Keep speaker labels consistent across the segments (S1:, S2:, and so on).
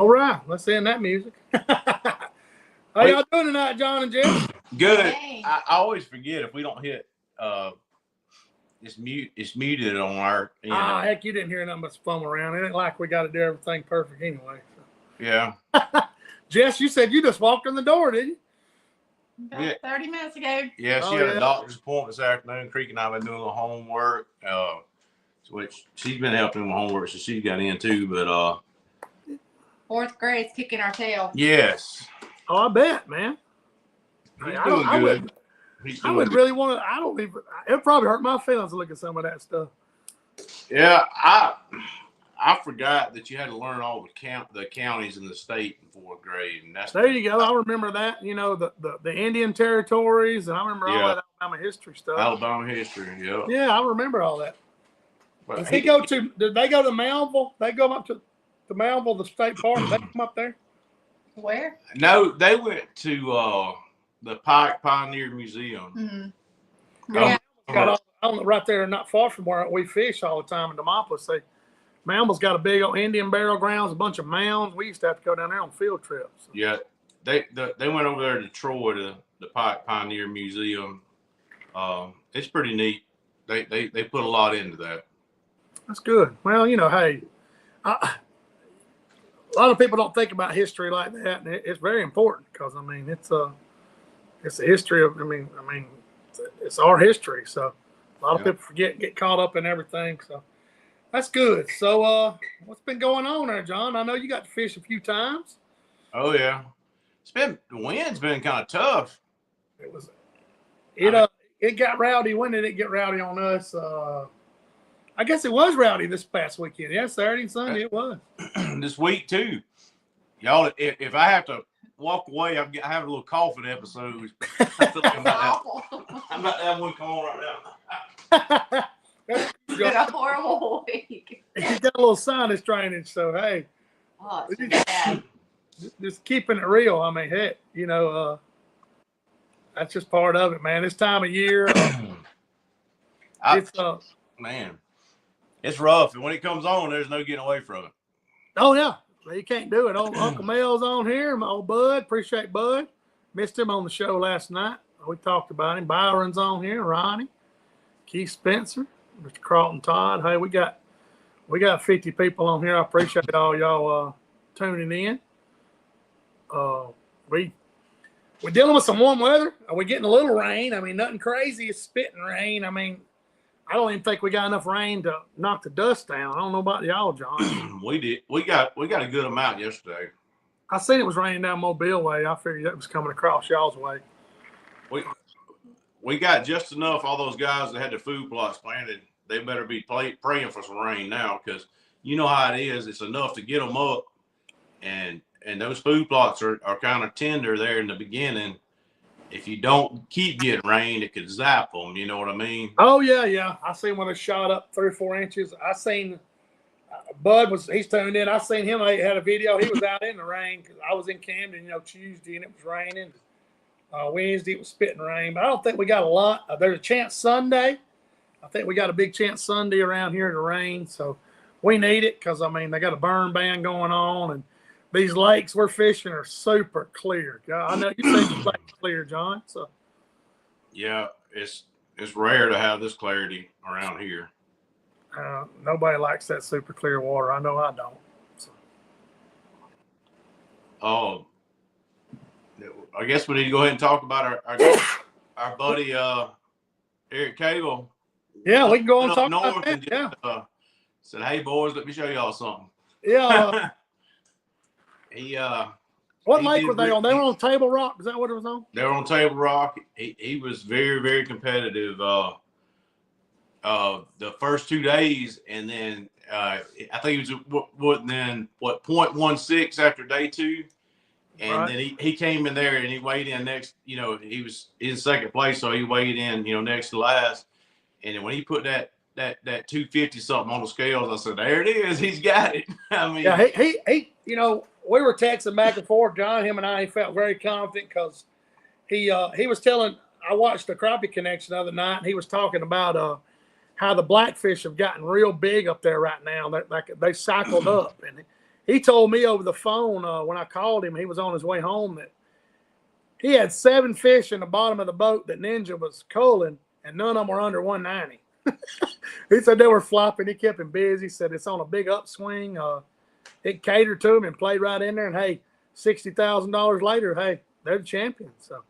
S1: All right, let's end that music. How y'all doing tonight, John and Jeff?
S2: Good. Hey. I always forget if we don't hit it's muted on our end.
S1: Heck, you didn't hear nothing but fun around. It ain't like we got to do everything perfect anyway. So.
S2: Yeah.
S1: Jess, you said you just walked in the door, didn't you?
S3: About 30 minutes ago.
S2: Yeah, she had a doctor's appointment this afternoon. Creek and I have been doing a little homework, which she's been helping with homework, so she got in too. But
S3: fourth grade's kicking our tail.
S2: Yes.
S1: Oh, I bet, man.
S2: He's doing good.
S1: I would really want to. I don't even. It probably hurt my feelings to look at some of that stuff.
S2: Yeah, I forgot that you had to learn all the counties in the state in fourth grade, and that's
S1: there you go. I remember that. You know the Indian territories, and I remember all that Alabama history stuff.
S2: Alabama history, yeah.
S1: Yeah, I remember all that.
S2: Well,
S1: did they go to Moundville? They go up to Moundville, the state park. Did they come up there?
S3: Where?
S2: No, they went to the Pike Pioneer Museum.
S3: Mm-hmm. Yeah.
S1: Right there, not far from where we fish all the time in Demopolis. Moundville's got a big old Indian burial grounds, a bunch of mounds. We used to have to go down there on field trips. So.
S2: Yeah, they went over there to Troy to the Pike Pioneer Museum. It's pretty neat. They put a lot into that.
S1: That's good. Well, hey, a lot of people don't think about history like that, and it's very important because it's the history of. It's our history. So a lot of people forget, get caught up in everything. So that's good. So what's been going on there, John? I know you got to fish a few times.
S2: Oh yeah, the wind's been kind of tough.
S1: It got rowdy. When did it get rowdy on us? I guess it was rowdy this past weekend. Yeah, Saturday and Sunday it was.
S2: This week too. Y'all, if I have to walk away, I have a little coughing episode. I'm about to have one come on right now.
S3: It's been a horrible week.
S1: He's got a little sinus drainage, so hey.
S3: Oh, it's bad.
S1: Just keeping it real. Heck, that's just part of it, man. This time of year,
S2: it's rough, and when it comes on, there's no getting away from it.
S1: Oh yeah, you can't do it. Old Uncle Mel's on here, my old Bud. Appreciate Bud. Missed him on the show last night. We talked about him. Byron's on here. Ronnie, Keith Spencer, Mr. Carlton Todd. Hey, we got 50 people on here. I appreciate all y'all tuning in. We're dealing with some warm weather. We're getting a little rain. Nothing crazy. It's spitting rain. I don't even think we got enough rain to knock the dust down. I don't know about y'all, John.
S2: We did. We got a good amount yesterday.
S1: I seen it was raining down Mobile way. I figured that was coming across y'all's way.
S2: We got just enough. All those guys that had the food plots planted, they better be praying for some rain now, because you know how it is. It's enough to get them up, and those food plots are kind of tender there in the beginning. If you don't keep getting rain, it could zap them. You know what I mean?
S1: Oh yeah. I seen when it shot up 3 or 4 inches. I seen Bud he's tuned in. I seen him. He had a video. He was out in the rain because I was in Camden, Tuesday, and it was raining. Wednesday it was spitting rain, but I don't think we got a lot. There's a chance Sunday. I think we got a big chance Sunday around here to rain, so we need it because they got a burn ban going on, and these lakes we're fishing are super clear. I know you say the lake's clear, John. So
S2: yeah, it's rare to have this clarity around here.
S1: Nobody likes that super clear water. I know I don't. So.
S2: Oh, I guess we need to go ahead and talk about our buddy Eric Cable.
S1: Yeah, we can go and talk about that.
S2: Just, said, "Hey boys, let me show y'all something."
S1: Yeah. What lake were they on? They were on Table Rock. Is that what it was on?
S2: They were on Table Rock. He was very, very competitive. The first 2 days, and then I think he was 0.16 after day 2, and then he came in there and he weighed in next. He was in second place, so he weighed in next to last. And then when he put that 250 something on the scales, I said, "There it is. He's got it."
S1: Yeah, he we were texting back and forth, John. Him and I, he felt very confident because he was telling. I watched the Crappie Connection the other night, and he was talking about how the blackfish have gotten real big up there right now. They cycled up, and he told me over the phone when I called him, he was on his way home, that he had 7 fish in the bottom of the boat that Ninja was culling, and none of them were under 190. He said they were flopping. He kept him busy. He said it's on a big upswing. It catered to him and played right in there. And hey, $60,000 later, hey, they're the champions. So,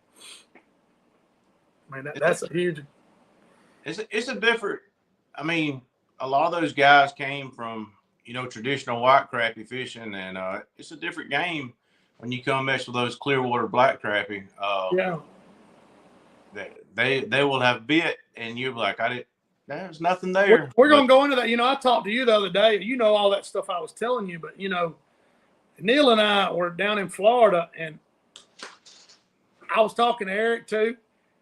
S1: I mean, that's a huge.
S2: It's a different. I mean, a lot of those guys came from traditional white crappie fishing, and it's a different game when you come mess with those Clearwater black crappie.
S1: Yeah.
S2: They will have bit, and you're like, there's nothing there.
S1: We're going to go into that. I talked to you the other day. All that stuff I was telling you, but Neil and I were down in Florida, and I was talking to Eric too,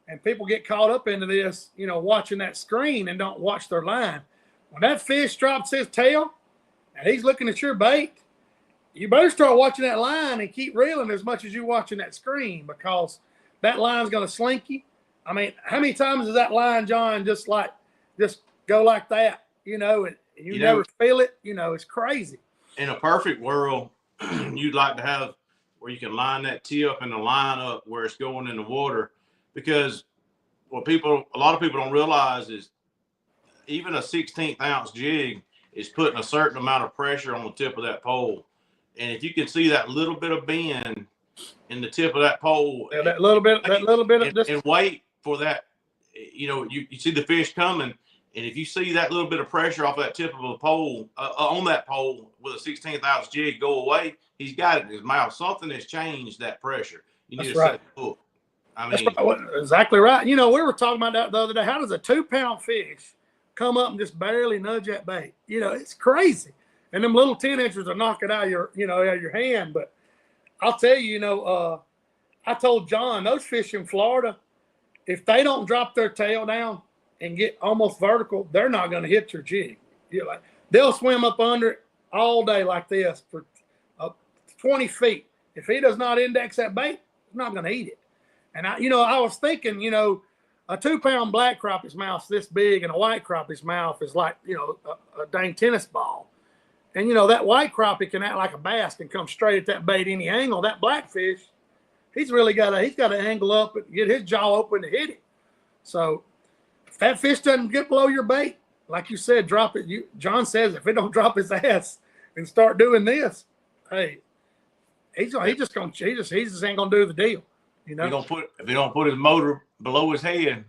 S1: and people get caught up into this, watching that screen and don't watch their line. When that fish drops his tail and he's looking at your bait, you better start watching that line and keep reeling as much as you're watching that screen, because that line's going to slink you. I mean, how many times does that line, John, just go like that, and you never feel it? It's crazy. In
S2: a perfect world, you'd like to have where you can line that tip and the line up where it's going in the water, because what a lot of people don't realize is even a 16th ounce jig is putting a certain amount of pressure on the tip of that pole. And if you can see that little bit of bend in the tip of that pole,
S1: that little bit
S2: and wait for that, you see the fish coming. And if you see that little bit of pressure off that tip of the pole, on that pole with a 16th ounce jig go away, he's got it in his mouth. Something has changed that pressure. You need to set the hook. I mean, that's right.
S1: Exactly right. We were talking about that the other day. How does a 2-pound fish come up and just barely nudge that bait? It's crazy. And them little 10-inchers will knock it out of your, out of your hand. But I'll tell you, I told John, those fish in Florida, if they don't drop their tail down and get almost vertical, they're not going to hit your jig. They'll swim up under it all day like this for 20 feet. If he does not index that bait, he's not going to eat it. And I was thinking, a 2-pound black crappie's mouth's this big, and a white crappie's mouth is like, a dang tennis ball. And that white crappie can act like a bass, can come straight at that bait any angle. That blackfish, he's got to angle up and get his jaw open to hit it. So if that fish doesn't get below your bait, like you said, drop it. John says if it don't drop his ass and start doing this, hey, he just ain't gonna do the deal.
S2: If he don't put his motor below his head.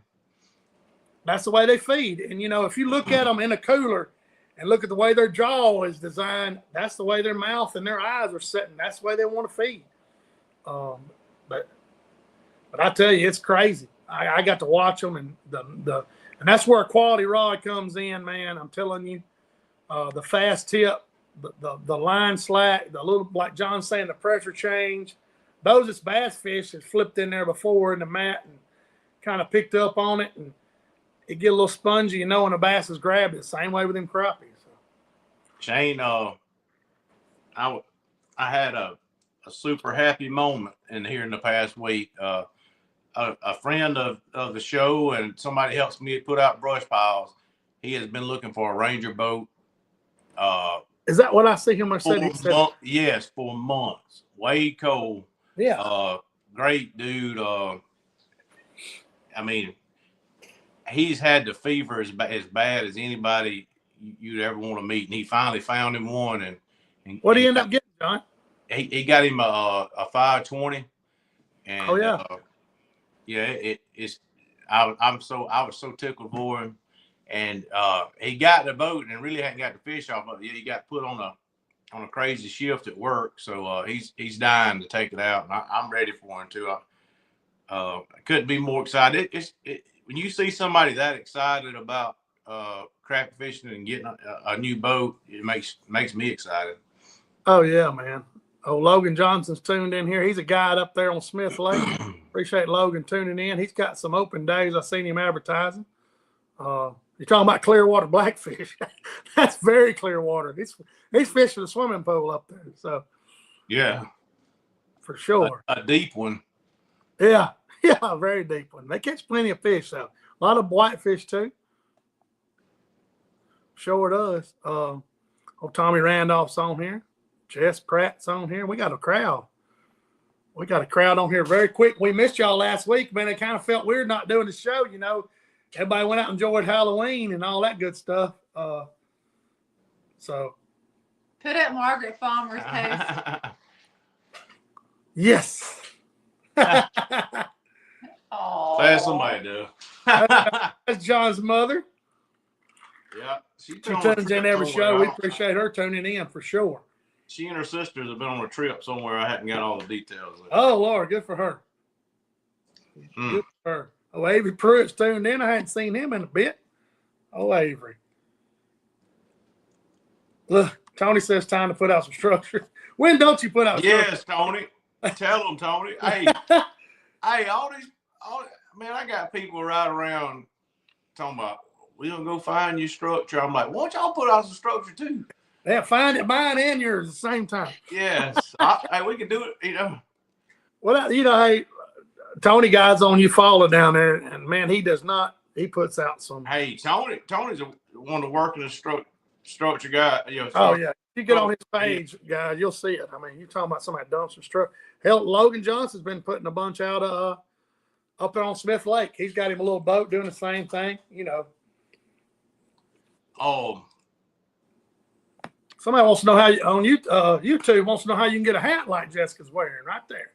S1: That's the way they feed. And if you look at them in a cooler and look at the way their jaw is designed, that's the way their mouth and their eyes are setting. That's the way they want to feed. But I tell you, it's crazy. I got to watch them, and and that's where a quality rod comes in, man. I'm telling you, the fast tip, the line slack, the little, like John's saying, the pressure change. Those that's bass fish has flipped in there before in the mat and kind of picked up on it, and it get a little spongy, and a bass has grabbed it. Same way with them crappies. So.
S2: Shane, I had a super happy moment here in the past week. A friend of the show and somebody helps me put out brush piles. He has been looking for a Ranger boat.
S1: Is that what I see him?
S2: Yes, for months. Wade Cole.
S1: Yeah.
S2: Great dude. I mean, he's had the fever as bad as anybody you'd ever want to meet. And he finally found him one. And
S1: what did he end up getting, John?
S2: He got him a 520. And,
S1: oh yeah.
S2: I was so tickled for him, and he got the boat and really hadn't got the fish off of it. He got put on a crazy shift at work, so he's dying to take it out, and I'm ready for him too. I couldn't be more excited. When you see somebody that excited about crappie fishing and getting a new boat, it makes me excited.
S1: Oh yeah, man. Oh, Logan Johnson's tuned in here. He's a guide up there on Smith Lake. Appreciate Logan tuning in. He's got some open days. I've seen him advertising. You're talking about Clearwater blackfish. That's very clear water. He's fishing a swimming pool up there. So,
S2: yeah,
S1: for sure.
S2: A deep one.
S1: Yeah, a very deep one. They catch plenty of fish, though. A lot of whitefish, too. Sure does. Tommy Randolph's on here. Jess Pratt's on here. We got a crowd. We got a crowd on here very quick. We missed y'all last week, man. It kind of felt weird not doing the show, you know. Everybody went out and enjoyed Halloween and all that good stuff. So
S3: Put up Margaret Farmer's post.
S1: yes.
S3: Oh.
S2: Glad somebody do.
S1: That's John's mother.
S2: Yeah,
S1: She tunes in every show. We appreciate her tuning in for sure.
S2: She and her sisters have been on a trip somewhere. I hadn't got all the details of.
S1: Oh, Lord, good for her. Good for her. Oh, Avery Pruitt's tuned in. I hadn't seen him in a bit. Oh, Avery. Look, Tony says time to put out some structure. When don't you put out
S2: Yes, Tony. Tell them, Tony. Hey, all these, man, I got people right around talking about, we're going to go find your structure. I'm like, why don't y'all put out some structure too?
S1: Yeah, find it, mine and yours at the same time.
S2: Yes. Hey, we can do it, you know.
S1: Well, you know, hey, Tony guy's on you follow down there, and man, he does not. He puts out some.
S2: Hey, Tony's one of the working the structure guy. You know,
S1: oh yeah, if you get on his page, guys, you'll see it. I mean, you're talking about somebody dumps some structure. Hell, Logan Johnson's been putting a bunch out up there on Smith Lake. He's got him a little boat doing the same thing. You know.
S2: Oh.
S1: Somebody wants to know how on YouTube wants to know how you can get a hat like Jessica's wearing right there.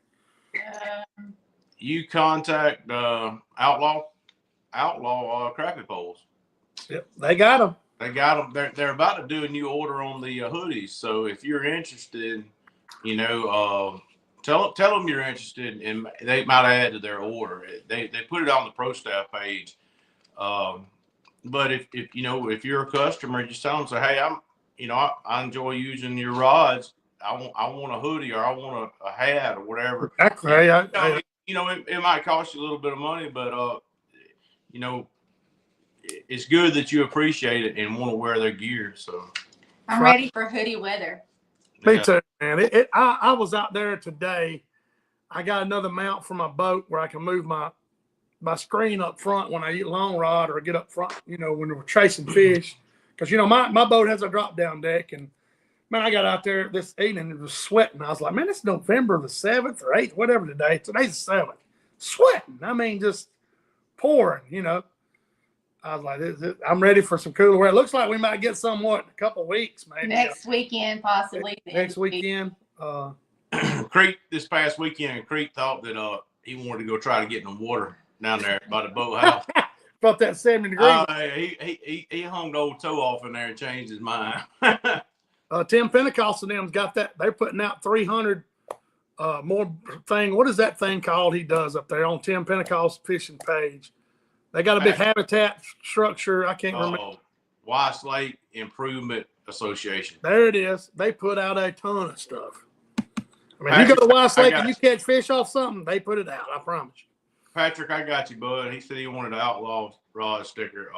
S2: You contact Outlaw crappie poles.
S1: Yep, they got them.
S2: They got them. They're about to do a new order on the hoodies. So if you're interested, you know, tell them you're interested, and they might add to their order. They put it on the pro staff page. But if you know, if you're a customer, just tell them, say, hey, I enjoy using your rods. I want a hoodie, or I want a hat, or whatever.
S1: Exactly.
S2: You know, it might cost you a little bit of money, but you know, it's good that you appreciate it and want to wear their gear. So
S3: I'm ready for hoodie weather.
S1: Me too, man. I was out there today. I got another mount for my boat where I can move my screen up front when I eat long rod, or get up front, you know, when we're chasing fish. Because, you know, my boat has a drop down deck, and man, I got out there this evening and it was sweating. I was like, man, it's November the 7th or 8th, whatever today. Today's the 7th. Sweating. I mean, just pouring, you know. I was like, I'm ready for some cooler weather. It looks like we might get somewhat in a couple of weeks, maybe.
S3: Next weekend, possibly.
S1: Next weekend.
S2: Creek, this past weekend, Creek thought that he wanted to go try to get in the water down there by the boathouse.
S1: About that 70 degrees.
S2: He hung the old toe off in there and changed his mind.
S1: Tim Pentecost and them's got that. They're putting out 300 more thing. What is that thing called he does up there on Tim Pentecost fishing page? They got a big habitat structure. I can't remember.
S2: Weiss Lake Improvement Association.
S1: There it is. They put out a ton of stuff. I mean, you go to Weiss Lake and you catch fish off something, they put it out. I promise you.
S2: Patrick, I got you, bud. He said he wanted an Outlaw rod sticker.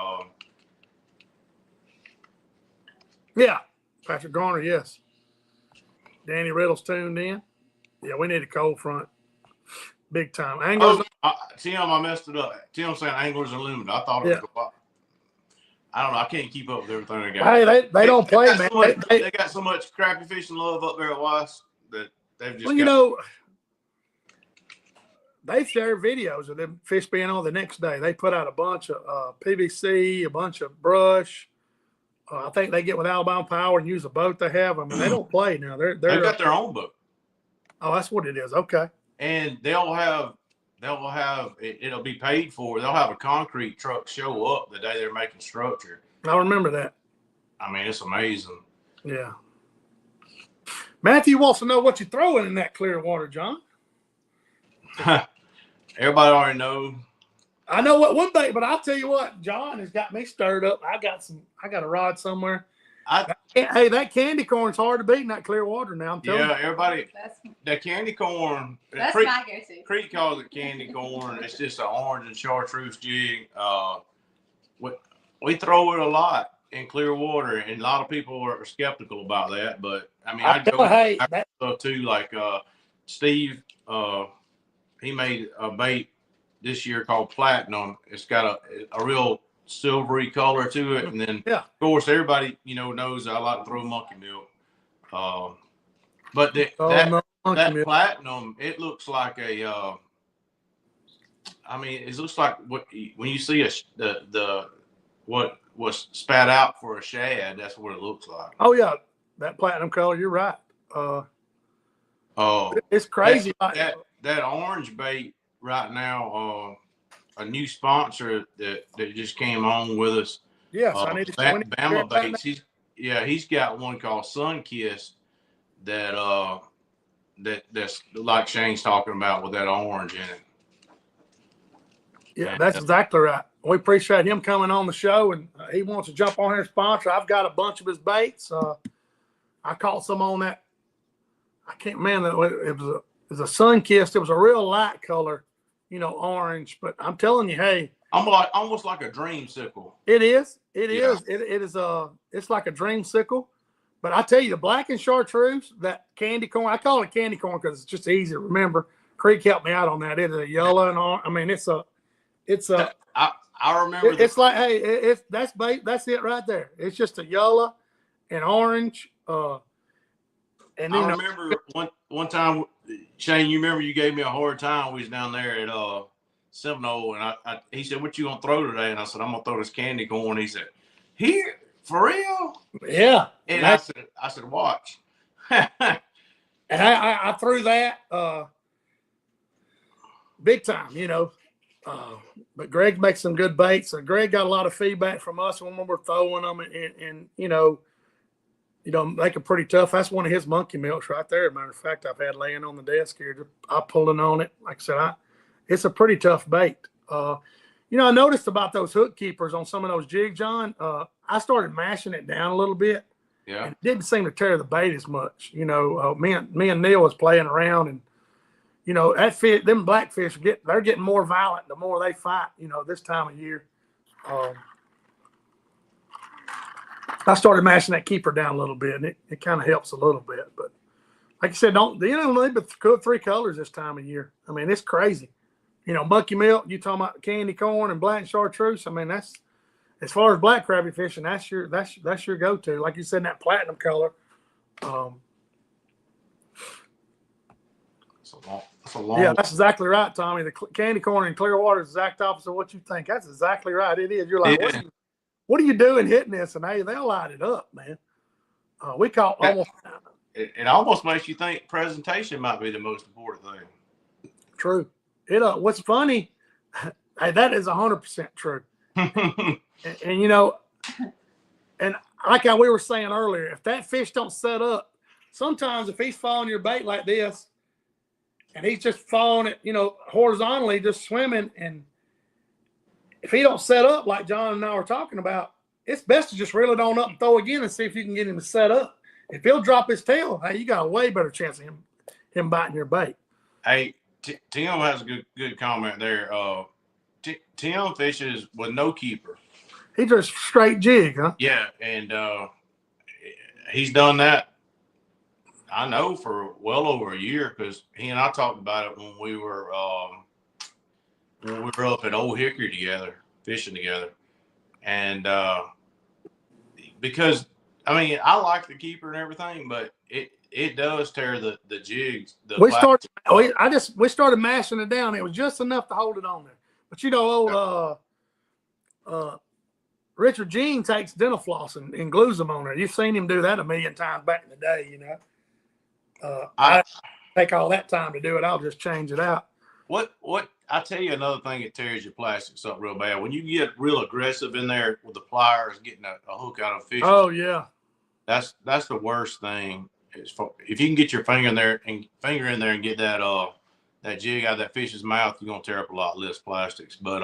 S1: Yeah, Patrick Garner, yes. Danny Riddle's tuned in. Yeah, we need a cold front. Big time. Anglers.
S2: Tim, I messed it up. Tim saying Anglers Unlimited. I thought it was I don't know. I can't keep up with everything they got.
S1: Hey, they don't play, man.
S2: They got so much crappie fishing love up there at Weiss that they've just
S1: you know, they share videos of them fish being on the next day. They put out a bunch of PVC, a bunch of brush. I think they get with Alabama Power and use a boat they have. I mean, they don't play now. They've
S2: got their own boat.
S1: Oh, that's what it is. Okay.
S2: And it'll be paid for. They'll have a concrete truck show up the day they're making structure.
S1: I remember that.
S2: I mean, it's amazing.
S1: Yeah. Matthew wants to know what you're throwing in that clear water, John.
S2: Everybody already knows.
S1: I know what one thing, but I'll tell you what, John has got me stirred up. I got a rod somewhere. Hey, that candy corn's hard to beat in that clear water now. I'm telling you.
S2: Yeah, everybody. The candy corn.
S3: That's my go-to.
S2: Creek calls it candy corn. It's just an orange and chartreuse jig. We throw it a lot in clear water, and a lot of people are skeptical about that. But I mean, I go stuff too. Like Steve, he made a bait this year called Platinum. It's got a real silvery color to it, and then of course everybody knows I like to throw monkey milk. But
S1: Oh, no, monkey
S2: that
S1: milk.
S2: platinum, it looks like a. I mean, it looks like when you see the what was spat out for a shad. That's what it looks like.
S1: Oh yeah, that platinum color. You're right.
S2: Oh,
S1: It's crazy.
S2: That orange bait right now. A new sponsor that just came on with us.
S1: Yes, I need to.
S2: Bama Baits. He's got one called Sun Kiss that's like Shane's talking about with that orange in it.
S1: Yeah, that's exactly right. We appreciate him coming on the show, and he wants to jump on here and sponsor. I've got a bunch of his baits. I caught some on that. I can't remember. It was a sun kissed. It was a real light color, orange. But I'm telling you, hey,
S2: I'm like almost like a dreamsicle.
S1: it is. It is. It is. It's like a dreamsicle. But I tell you, the black and chartreuse, that candy corn. I call it candy corn because it's just easy to remember. Creek helped me out on that. It is a yellow and orange. I mean, it's a.
S2: I remember.
S1: It's like, hey, that's bait. That's it right there. It's just a yellow and orange. And
S2: I remember one time, Shane. You remember you gave me a hard time. We was down there at Seminole, and he said, "What you gonna throw today?" And I said, "I'm gonna throw this candy corn." He said, "Here, for real?"
S1: Yeah.
S2: And I said, "Watch."
S1: And I threw that big time, but Greg makes some good baits. So Greg got a lot of feedback from us when we were throwing them, and make it pretty tough. That's one of his monkey milks right there. As a matter of fact, I've had laying on the desk here. I pulling on it. Like I said, it's a pretty tough bait. I noticed about those hook keepers on some of those jigs, John. I started mashing it down a little bit.
S2: Yeah.
S1: And it didn't seem to tear the bait as much. Me and Neil was playing around, and that fish, them blackfish they're getting more violent the more they fight. This time of year. I started mashing that keeper down a little bit, and it kind of helps a little bit. But like I said, don't need but 3 colors this time of year. I mean, it's crazy. Monkey milk. You talking about candy corn and black and chartreuse? I mean, that's as far as black crappie fishing. That's your go-to. Like you said, that platinum color.
S2: That's a long.
S1: Yeah, that's exactly right, Tommy. The candy corn in clear water is the exact opposite of what you think. That's exactly right. It is. You're like, what are you doing hitting this? And hey, they'll light it up, man. We caught almost.
S2: It almost makes you think presentation might be the most important thing.
S1: True. What's funny, hey, that is 100% true. and and like we were saying earlier, if that fish don't set up, sometimes if he's following your bait like this, and he's just following it, horizontally, just swimming, and if he don't set up like John and I were talking about, it's best to just reel it on up and throw again and see if you can get him to set up. If he'll drop his tail, hey, you got a way better chance of him biting your bait.
S2: Hey, Tim has a good comment there. Tim fishes with no keeper.
S1: He just straight jig, huh?
S2: Yeah, and he's done that, I know, for well over a year, because he and I talked about it when we were up at Old Hickory together, fishing together. And because, I mean, I like the keeper and everything, but it does tear the jigs.
S1: We started mashing it down. It was just enough to hold it on there. But old Richard Jean takes dental floss and glues them on there. You've seen him do that a million times back in the day, I take all that time to do it. I'll just change it out.
S2: What I tell you, another thing that tears your plastics up real bad, when you get real aggressive in there with the pliers, getting a hook out of fish.
S1: Oh yeah,
S2: that's the worst thing. If you can get your finger in there and get that jig out of that fish's mouth, you're gonna tear up a lot less plastics. But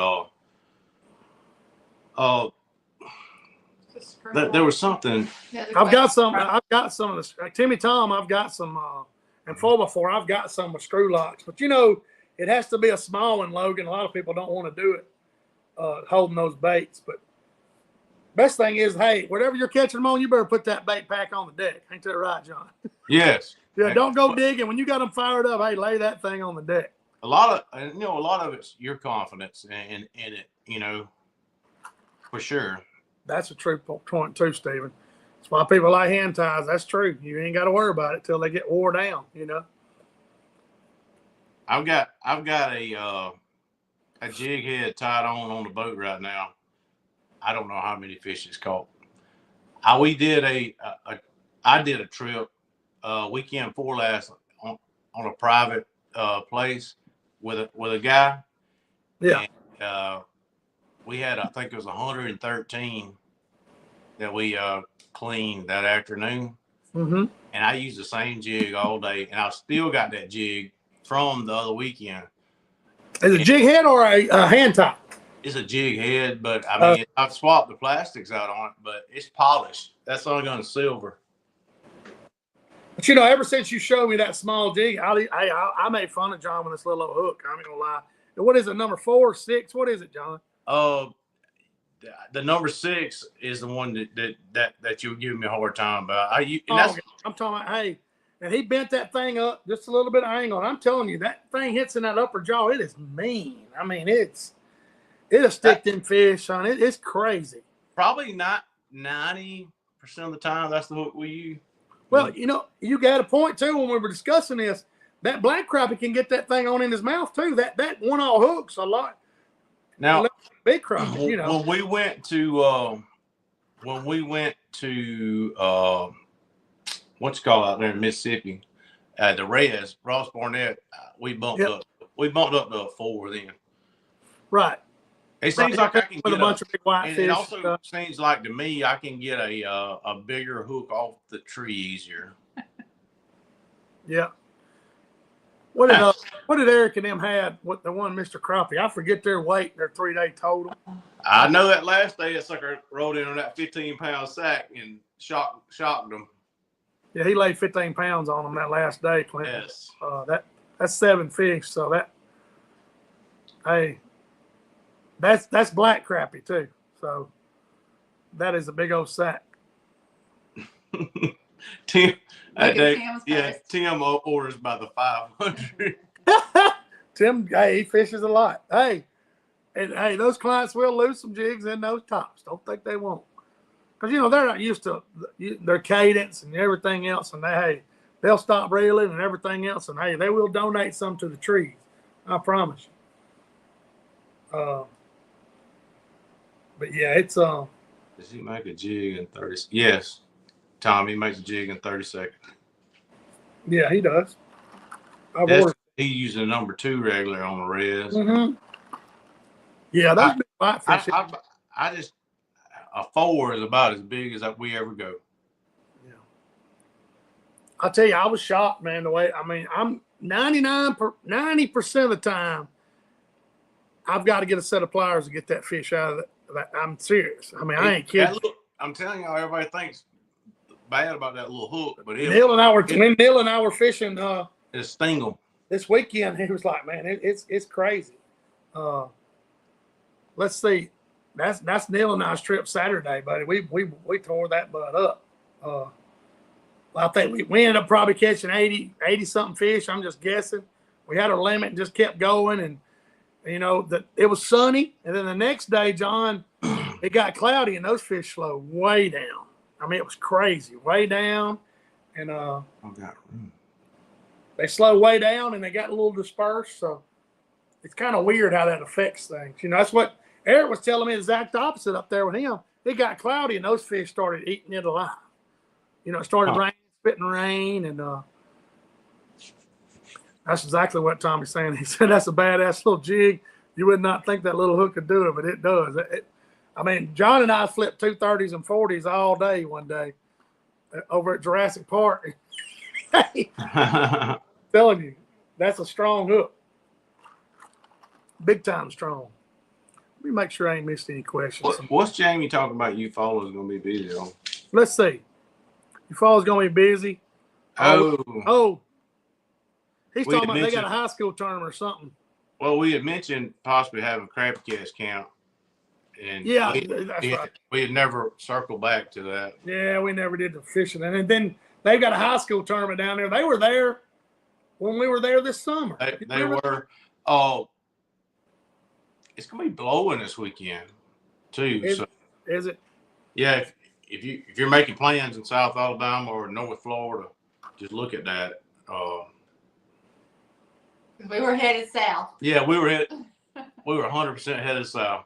S2: there was something.
S1: I've got some of the Timmy Tom. I've got some and 4x4. I've got some with screw locks, but it has to be a small one, Logan. A lot of people don't want to do it holding those baits. But best thing is, hey, whatever you're catching them on, you better put that bait pack on the deck. Ain't that right, John?
S2: Yes.
S1: Yeah. Don't go digging when you got them fired up. Hey, lay that thing on the deck.
S2: A lot of it's your confidence in it. For sure.
S1: That's a true point too, Stephen. That's why people like hand ties. That's true. You ain't got to worry about it till they get wore down. You know.
S2: I've got a jig head tied on the boat right now. I don't know how many fish it's caught. We did I did a trip weekend before last on a private place with a guy.
S1: Yeah.
S2: And, we had, I think it was 113 that we cleaned that afternoon.
S1: Mm-hmm.
S2: And I used the same jig all day, and I still got that jig from the other weekend.
S1: Is it a jig head or a hand tie?
S2: It's a jig head, but I mean, I've swapped the plastics out on it, but it's polished. That's all gone silver.
S1: But you know, ever since you showed me that small jig, I made fun of John with this little old hook. I'm not gonna lie. And what is it? Number 4, 6? What is it, John?
S2: The number 6 is the one that you were giving me a hard time about. I'm
S1: talking about, hey, and he bent that thing up just a little bit of angle. And I'm telling you, that thing hits in that upper jaw. It is mean. I mean, it'll stick them fish, son. It's crazy.
S2: Probably not 90% of the time. That's the hook we use.
S1: Well, you know, you got a point too when we were discussing this. That black crappie can get that thing on in his mouth too. That one-all hook's a lot.
S2: Now,
S1: big crappie, you know.
S2: When we went to what you call out there in Mississippi, the Reds, Ross Barnett, we bumped up to a 4 then.
S1: Right.
S2: It seems like I can
S1: get
S2: a
S1: bunch of big white fish.
S2: It also seems like to me I can get a bigger hook off the tree easier.
S1: Yeah. What did Eric and them had? What the one Mr. Crappie? I forget their weight. Their 3-day total.
S2: I know that last day that sucker rolled in on that 15-pound sack and shocked them. Yeah,
S1: he laid 15 pounds on them that last day, Clinton.
S2: Yes.
S1: That's 7 fish. So that's black crappie too. So that is a big old sack.
S2: Tim orders by the 500.
S1: Tim, he fishes a lot. And those clients will lose some jigs in those tops. Don't think they won't, because you know they're not used to their cadence and everything else. And they'll stop reeling and everything else. And they will donate some to the trees. I promise you. But yeah, it's
S2: Does he make a jig in 30? Yes. Tom, he makes a jig in 30 seconds.
S1: Yeah, he does.
S2: He using a number 2 regular on the res.
S1: Mm-hmm. Yeah, those big white fish.
S2: I just a 4 is about as big as we ever go.
S1: Yeah. I'll tell you, I was shocked, man. The way I'm 90% of the time, I've got to get a set of pliers to get that fish out of it. I'm serious. I mean, I ain't kidding.
S2: I'm telling y'all, everybody thinks bad about that little hook, but
S1: Neil and I were fishing.
S2: It's stingle
S1: this weekend. He was like, "Man, it's crazy." Let's see, that's Neil and I's trip Saturday, buddy. We tore that bud up. I think we ended up probably catching 80 something fish. I'm just guessing. We had our limit and just kept going, and you know it was sunny. And then the next day, John, it got cloudy, and those fish slowed way down. I mean, it was crazy, way down, and they slowed way down, and they got a little dispersed. So it's kind of weird how that affects things. You know, that's what Eric was telling me. The exact opposite up there with him. It got cloudy, and those fish started eating it alive. You know, it started raining, spitting rain, and that's exactly what Tommy's saying. He said that's a badass little jig. You would not think that little hook could do it, but it does. I mean, John and I flipped 230s and 40s all day one day over at Jurassic Park. Telling you, that's a strong hook. Big time strong. Let me make sure I ain't missed any questions.
S2: What's Jamie talking about? You fellas going to be busy on?
S1: Let's see. You fellas going to be busy? Oh. He's talking about they got a high school tournament or something.
S2: Well, we had mentioned possibly having a CrappieKast camp. And
S1: yeah, that's right.
S2: We had never circled back to that.
S1: Yeah, we never did the fishing. And then they've got a high school tournament down there. They were there when we were there this summer.
S2: They were. Oh, it's going to be blowing this weekend, too.
S1: Is it?
S2: Yeah. if you're making plans in South Alabama or North Florida, just look at that.
S3: We were headed south.
S2: Yeah, we were 100% headed south,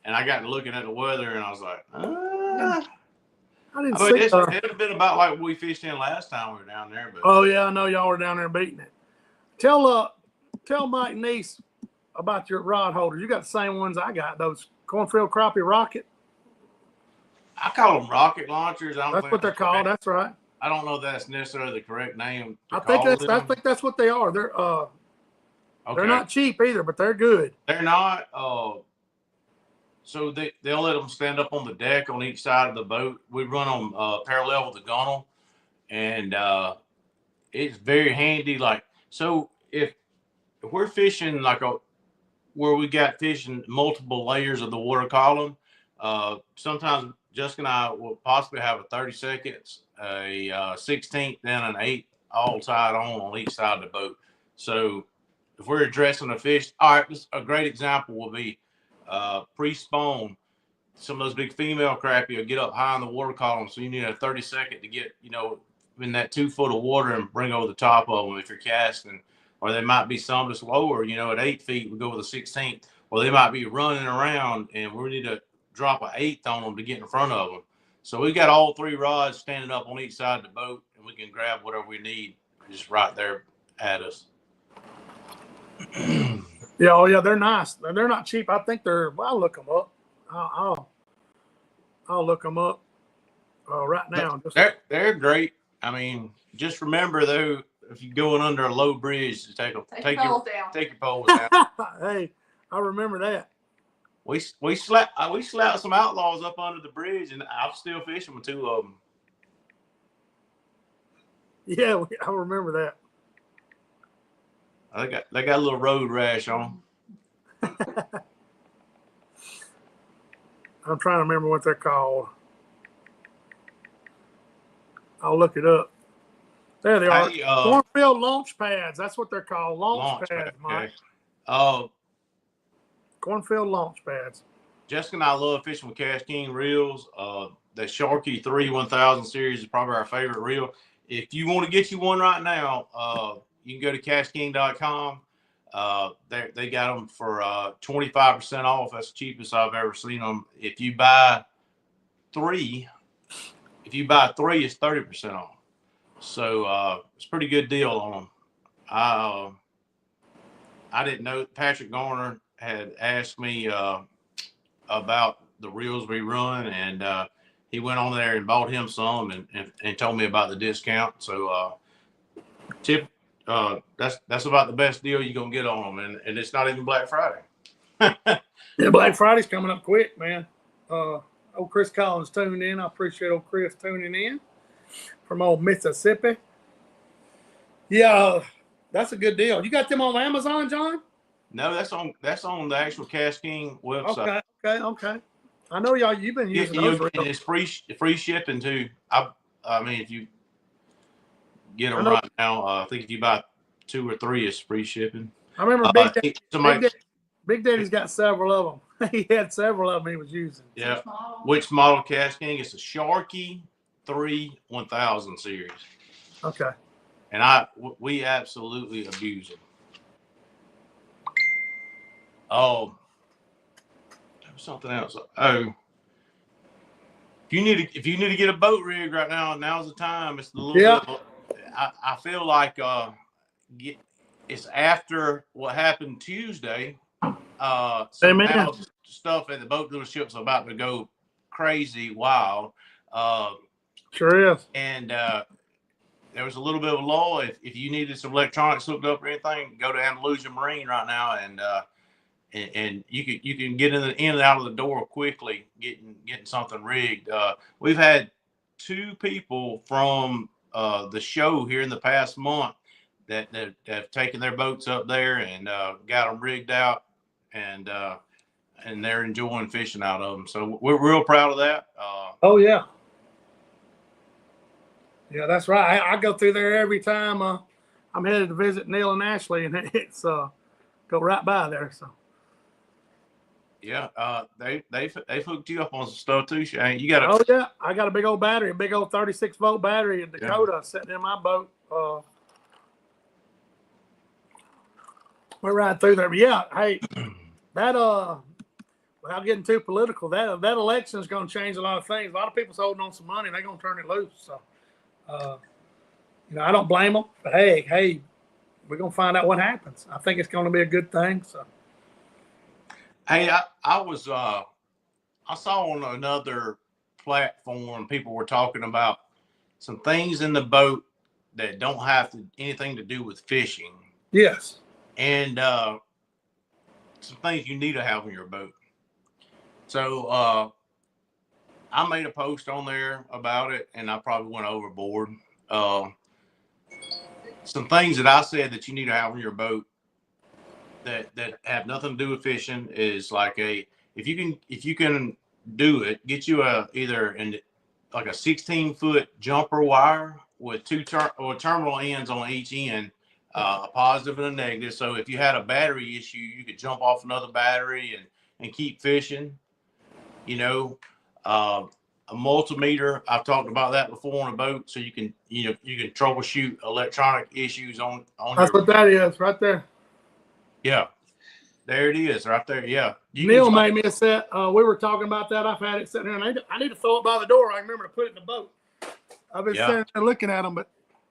S2: and I got to looking at the weather, and I was like,
S1: I didn't
S2: I mean,
S1: see.
S2: it would have been about like we fished in last time we were down there. But
S1: Oh yeah, I know y'all were down there beating it. Tell Mike Neese about your rod holders. You got the same ones I got. Those cornfield crappie rocket.
S2: I call them rocket launchers.
S1: That's what they're called. That's right.
S2: I don't know if that's necessarily the correct name.
S1: I think that's what they are. They're not cheap either, but they're good.
S2: They're not. So they'll let them stand up on the deck on each side of the boat. We run them parallel with the gunnel, and it's very handy. Like, so if we're fishing where we got fishing multiple layers of the water column, sometimes Jessica and I will possibly have a 30 seconds, a 16th, and an 8 all tied on each side of the boat. So if we're addressing a fish, all right, a great example will be pre-spawn. Some of those big female crappie will get up high in the water column, so you need a 30-second to get, in that 2 foot of water and bring over the top of them if you're casting. Or there might be some that's lower, at 8 feet, we go with a 16th. Or they might be running around, and we need to drop an 1/8 on them to get in front of them. So we got all 3 rods standing up on each side of the boat, and we can grab whatever we need just right there at us.
S1: Yeah, they're nice. They're not cheap. I think I'll look them up. I'll look them up right now.
S2: They're great. I mean, just remember though, if you're going under a low bridge, to take your poles down.
S1: Hey, I remember that.
S2: We slapped some outlaws up under the bridge, and I'm still fishing with 2 of them.
S1: Yeah, I remember that.
S2: They got a little road rash on.
S1: I'm trying to remember what they're called. I'll look it up. There they are. Cornfield launch pads. That's what they're called. Launch pads, Mike.
S2: Okay.
S1: Cornfield launch pads.
S2: Jessica and I love fishing with Cash King reels. The Sharky 3 1000 series is probably our favorite reel. If you want to get you one right now, you can go to cashking.com. They got them for 25% off. That's the cheapest I've ever seen them. If you buy 3, it's 30% off. So it's a pretty good deal on them. I didn't know Patrick Garner had asked me about the reels we run, and he went on there and bought him some and told me about the discount. So that's about the best deal you're gonna get on them, and it's not even Black Friday.
S1: Yeah, Black Friday's coming up quick, man. Old Chris Collins tuned in. I appreciate old Chris tuning in from old Mississippi. Yeah, that's a good deal. You got them on Amazon, John?
S2: No, that's on the actual Cash King website.
S1: Okay. I know you've been using those.
S2: And it's free shipping too. I mean, if you get them right now, I think if you buy 2 or 3, it's free shipping.
S1: I remember Big Daddy's got several of them. He had several of them he was using.
S2: Yeah. Which model Cash King? It's a Sharky 3 1000 series.
S1: Okay.
S2: And we absolutely abuse them. Oh, there was something else. Oh, if you need to get a boat rig right now, now's the time. It's a little bit. I feel like it's after what happened Tuesday. So now stuff at the boat dealership's about to go crazy wild.
S1: Sure is.
S2: And there was a little bit of a lull. If you needed some electronics hooked up or anything, go to Andalusia Marine right now, and you can get in and out of the door quickly, getting something rigged. We've had 2 people from the show here in the past month that have taken their boats up there and got them rigged out, and they're enjoying fishing out of them. So we're real proud of that.
S1: Oh yeah. Yeah, that's right. I go through there every time I'm headed to visit Neil and Ashley, and it's go right by there. So
S2: Yeah, they hooked you up on some stuff too, Shane. You got
S1: Oh yeah, I got a big old battery, a big old 36-volt battery in Dakota sitting in my boat. We're right through there. But yeah, hey, that without getting too political, that election is going to change a lot of things. A lot of people's holding on some money, and they're going to turn it loose. So, I don't blame them. But hey, we're going to find out what happens. I think it's going to be a good thing. So,
S2: hey, I saw on another platform people were talking about some things in the boat that don't have anything to do with fishing.
S1: yes.
S2: And some things you need to have on your boat. So I made a post on there about it, and I probably went overboard. Some things that I said that you need to have on your boat that have nothing to do with fishing is like if you can do it, get you either like a 16-foot jumper wire with two terminal ends on each end. A positive and a negative. So if you had a battery issue, you could jump off another battery and keep fishing. A multimeter. I've talked about that before on a boat, so you can troubleshoot electronic issues on.
S1: That's what that is right there.
S2: Yeah, there it is, right there. Yeah,
S1: Neil made me a set. We were talking about that. I've had it sitting here, and I need to throw it by the door. I remember to put it in the boat. I've been sitting there looking at them, but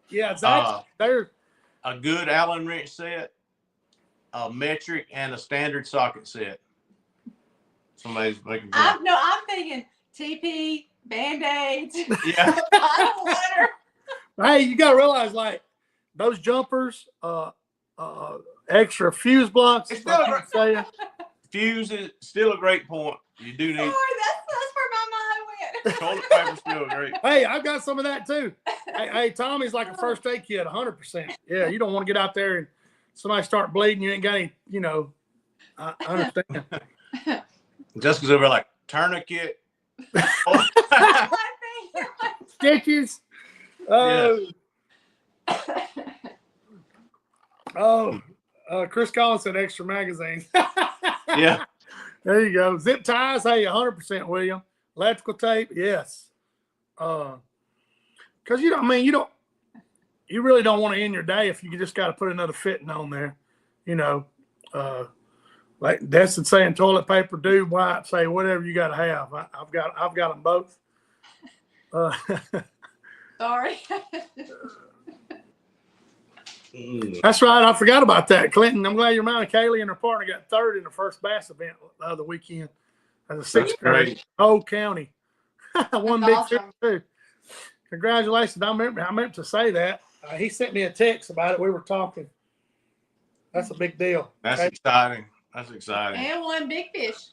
S1: yeah, exactly. They're
S2: a good Allen wrench set, a metric, and a standard socket set. Somebody's making.
S3: I'm thinking TP, Band-Aids.
S2: Yeah.
S3: Bottled water.
S1: Hey, you gotta realize, like those jumpers, extra fuse blocks.
S2: It's still fuse is still a great point. You do need.
S3: Sorry, that's where my mind went.
S2: Toilet paper's still great.
S1: Hey, I've got some of that too. Hey, Tommy's like a first aid kit, 100%. Yeah, you don't want to get out there and somebody start bleeding. You ain't got any, I understand.
S2: Jessica's over like tourniquet.
S1: Stitches. Chris Collins said extra magazines.
S2: Yeah.
S1: There you go. Zip ties. Hey, 100%, William. Electrical tape. Yes. Because you really don't want to end your day if you just got to put another fitting on there. Like Destin saying, toilet paper, dude, wipe, say whatever you got to have. I've got them both.
S3: Sorry.
S1: That's right. I forgot about that, Clinton. I'm glad you reminded. Kaylee and her partner got third in the first bass event the other weekend as a sixth grade. Whole county. One big fish too. Congratulations. I meant to say that. He sent me a text about it. We were talking. That's a big deal.
S2: That's exciting. That's exciting.
S3: And one big fish.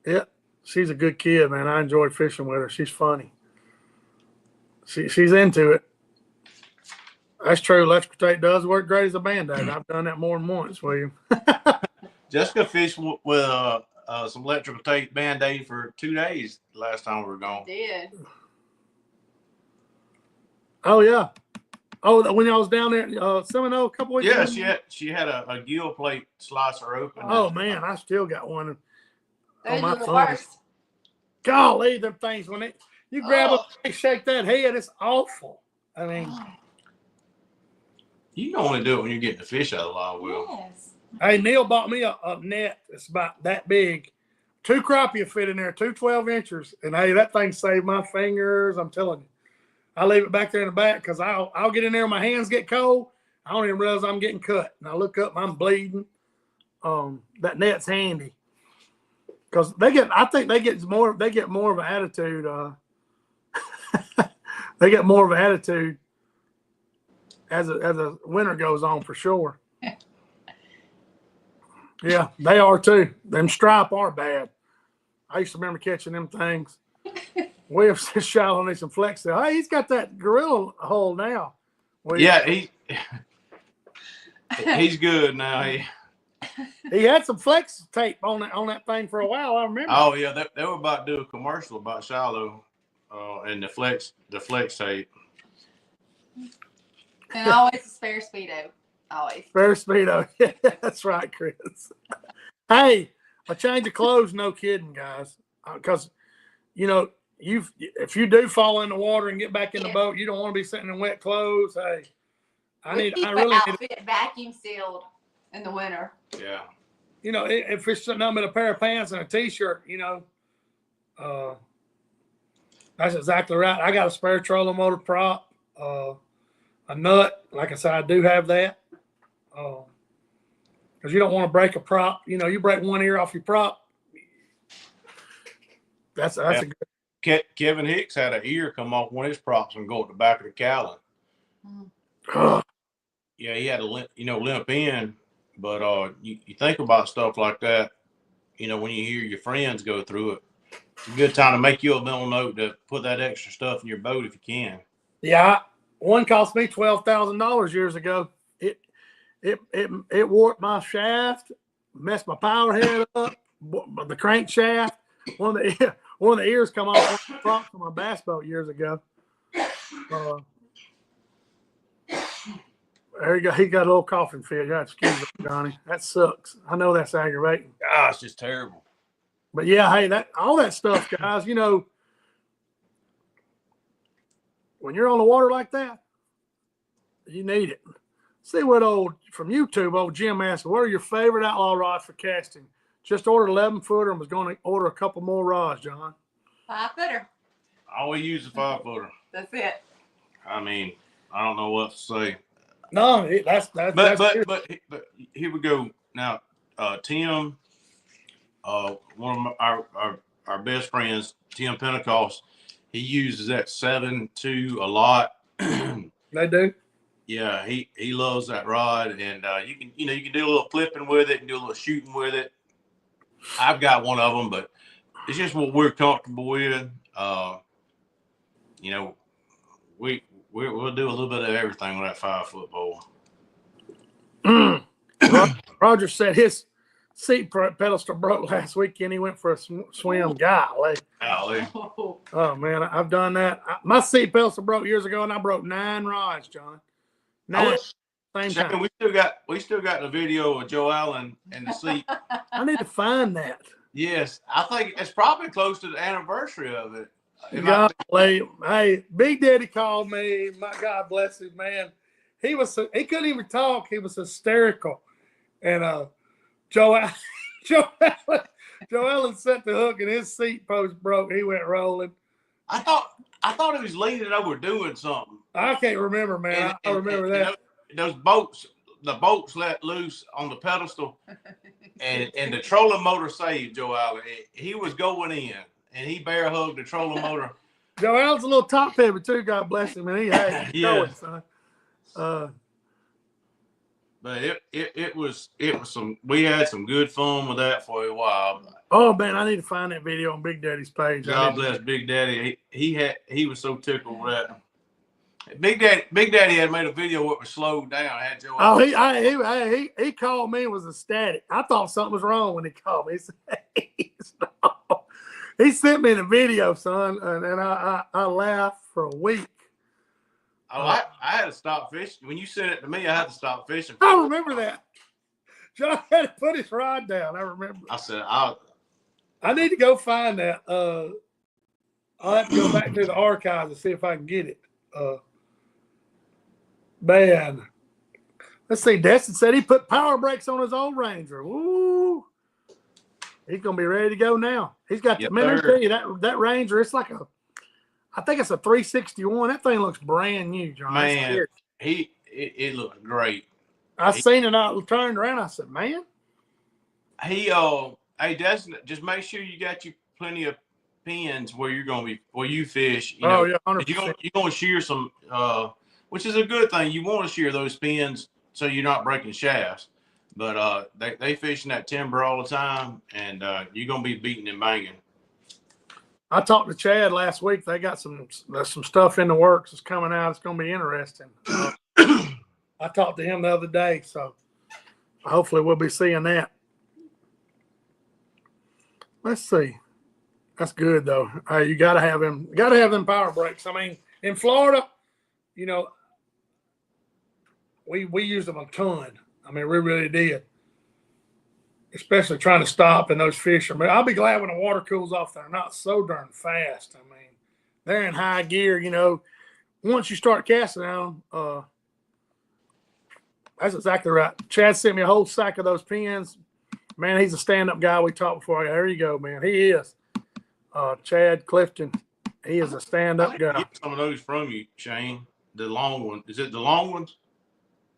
S1: Yeah. She's a good kid, man. I enjoy fishing with her. She's funny. She's into it. That's true. Electrical tape does work great as a Band-Aid. I've done that more than once, William.
S2: Jessica fished with some electrical tape Band-Aid for 2 days last time we were gone.
S3: Did.
S1: Oh, yeah. Oh, when I was down there Seminole a couple weeks ago?
S2: Yeah, she had a gill plate slicer open.
S1: Oh, man, I still got one on my phone.
S3: Worst.
S1: Golly, them things, when you grab a shake that head, it's awful. I mean,
S2: you can only do it when you're getting the fish out of the line, Will.
S3: Yes.
S1: Hey, Neil bought me a net that's about that big. 2 crappie fit in there, 2 12-inchers. And, hey, that thing saved my fingers. I'm telling you. I leave it back there in the back because I'll get in there and my hands get cold. I don't even realize I'm getting cut. And I look up and I'm bleeding. That net's handy. Because I think they get more of an attitude. They get more of an attitude as the winter goes on for sure. Yeah, they are too. Them stripe are bad. I used to remember catching them things. We have shot on these some flex. Hey, he's got that gorilla hole now.
S2: Yeah, he's good now.
S1: He had some flex tape on that thing for a while. I remember.
S2: Oh yeah, they were about to do a commercial about Shiloh and the flex tape.
S3: And always a spare Speedo. Always.
S1: Spare Speedo. Yeah, that's right, Chris. Hey, A change of clothes, no kidding, guys. Because, if you do fall in the water and get back in the boat, you don't want to be sitting in wet clothes. Hey, I really need
S3: outfit vacuum sealed in the winter.
S2: Yeah.
S1: If it's nothing but a pair of pants and a t-shirt, that's exactly right. I got a spare trolling motor prop, a nut. Like I said, I do have that. Because you don't want to break a prop. You break one ear off your prop. That's a good.
S2: Kevin Hicks had an ear come off one of his props and go at the back of the cowling. Yeah, he had a limp in. But you think about stuff like that, when you hear your friends go through it, it's a good time to make you a mental note to put that extra stuff in your boat if you can.
S1: Yeah, one cost me $12,000 years ago. It warped my shaft, messed my power head up, the crankshaft. One of the ears come off the prop from my bass boat years ago. There you go. He got a little coughing fit. Yeah, excuse me, Johnny. That sucks. I know that's aggravating.
S2: Ah, it's just terrible.
S1: But yeah, hey, all that stuff, guys. When you're on the water like that, you need it. See what from YouTube, old Jim asked, what are your favorite outlaw rods for casting? Just ordered 11-footer and was going to order a couple more rods, John.
S3: 5-footer.
S2: I always use a 5-footer.
S3: That's it.
S2: I mean, I don't know what to say.
S1: No, that's
S2: but here we go. Now, Tim, one of our best friends, Tim Pentecost, he uses that 7.2 a lot.
S1: They do.
S2: Yeah, he loves that rod, and you can do a little flipping with it and do a little shooting with it. I've got one of them, but it's just what we're comfortable with. We'll do a little bit of everything with that 5-foot bowl.
S1: Roger said his seat pedestal broke last weekend. He went for a swim. Golly. Oh man, I've done that. My seat pedestal broke years ago, and I broke 9 rods, John. 9. Same time.
S2: We still got the video of Joe Allen and the seat.
S1: I need to find that.
S2: Yes, I think it's probably close to the anniversary of it.
S1: Golly. Hey, Big Daddy called me. My God bless him, man. He couldn't even talk. He was hysterical. And Joe Allen set the hook and his seat post broke. He went rolling.
S2: I thought he was leaning over doing something.
S1: I can't remember, man. I remember that.
S2: The boats let loose on the pedestal, and the trolling motor saved Joe Allen. He was going in, and he bear hugged the trolling motor.
S1: Joe Allen's a little top heavy too. God bless him, and he had going, son.
S2: But it was some. We had some good fun with that for a while.
S1: Oh man, I need to find that video on Big Daddy's page.
S2: God bless Big Daddy. He was so tickled with that. Big Daddy had made a video where it was slowed down. Had Joe.
S1: Oh, he called me and was ecstatic. I thought something was wrong when he called me. He sent me the video, son, and I laughed for a week.
S2: Oh, I had to stop fishing. When you sent it to me, I had to stop fishing.
S1: I remember that. John had to put his rod down. I remember.
S2: I said,
S1: I need to go find that. I'll have to go back to the archives and see if I can get it. Man. Let's see. Destin said he put power brakes on his old Ranger. Woo. He's going to be ready to go now. He's got the, let me tell you, that Ranger, it's like I think it's a 361. That thing looks brand new, John.
S2: Man, it looks great.
S1: I seen it. I turned around. I said, man.
S2: Hey, Destin, just make sure you got you plenty of pins where you fish. Yeah, 100%. You're going to shear some, which is a good thing. You want to shear those pins so you're not breaking shafts. But they fish in that timber all the time, and you're going to be beating and banging.
S1: I talked to Chad last week. They got some stuff in the works. It's coming out. It's going to be interesting. I talked to him the other day, so hopefully we'll be seeing that. Let's see. That's good though. Hey, you got to have them. Got to have them power brakes. I mean, in Florida, we used them a ton. I mean, we really did. especially trying to stop and those fish are. I'll be glad when the water cools off. They're not so darn fast. I mean, they're in high gear. You know, once you start casting on them, that's exactly right. Chad sent me a whole sack of those pins. Man, he's a stand-up guy. We talked before. There you go, man. He is. Chad Clifton. He is a stand-up guy.
S2: Get some of those from you, Shane. The long one. Is it the long ones?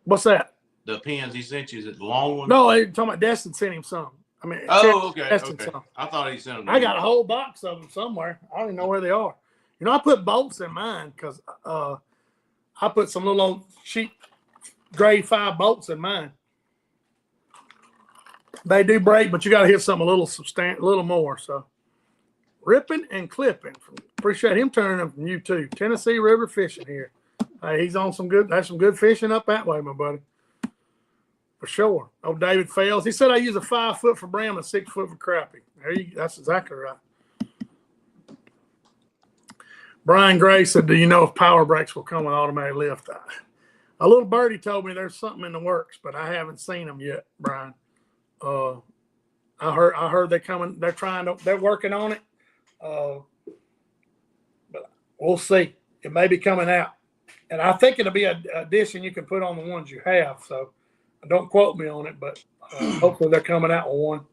S1: What's that?
S2: The pins he sent you, is it the long ones?
S1: No, I'm talking about Destin sent him some. I mean,
S2: oh,
S1: Chad
S2: okay.
S1: Destin
S2: Okay.
S1: some.
S2: I thought he sent them.
S1: I got a whole box of them somewhere. I don't even know where they are. You know, I put bolts in mine because I put some little old cheap grade 5 bolts in mine. They do break, but you got to hit something a little more. So, ripping and clipping. Appreciate him turning them from YouTube. Tennessee River Fishing here. Hey, he's on some good. That's some good fishing up that way, my buddy. For sure. Oh, David Fales. He said I use a 5 foot for brim and 6 foot for crappie. That's exactly right. Brian Gray said, "Do you know if power brakes will come with automatic lift?" A little birdie told me there's something in the works, but I haven't seen them yet, Brian. I heard they're coming. They're working on it. But we'll see. It may be coming out, and I think it'll be an addition you can put on the ones you have. So don't quote me on it, but hopefully they're coming out with one.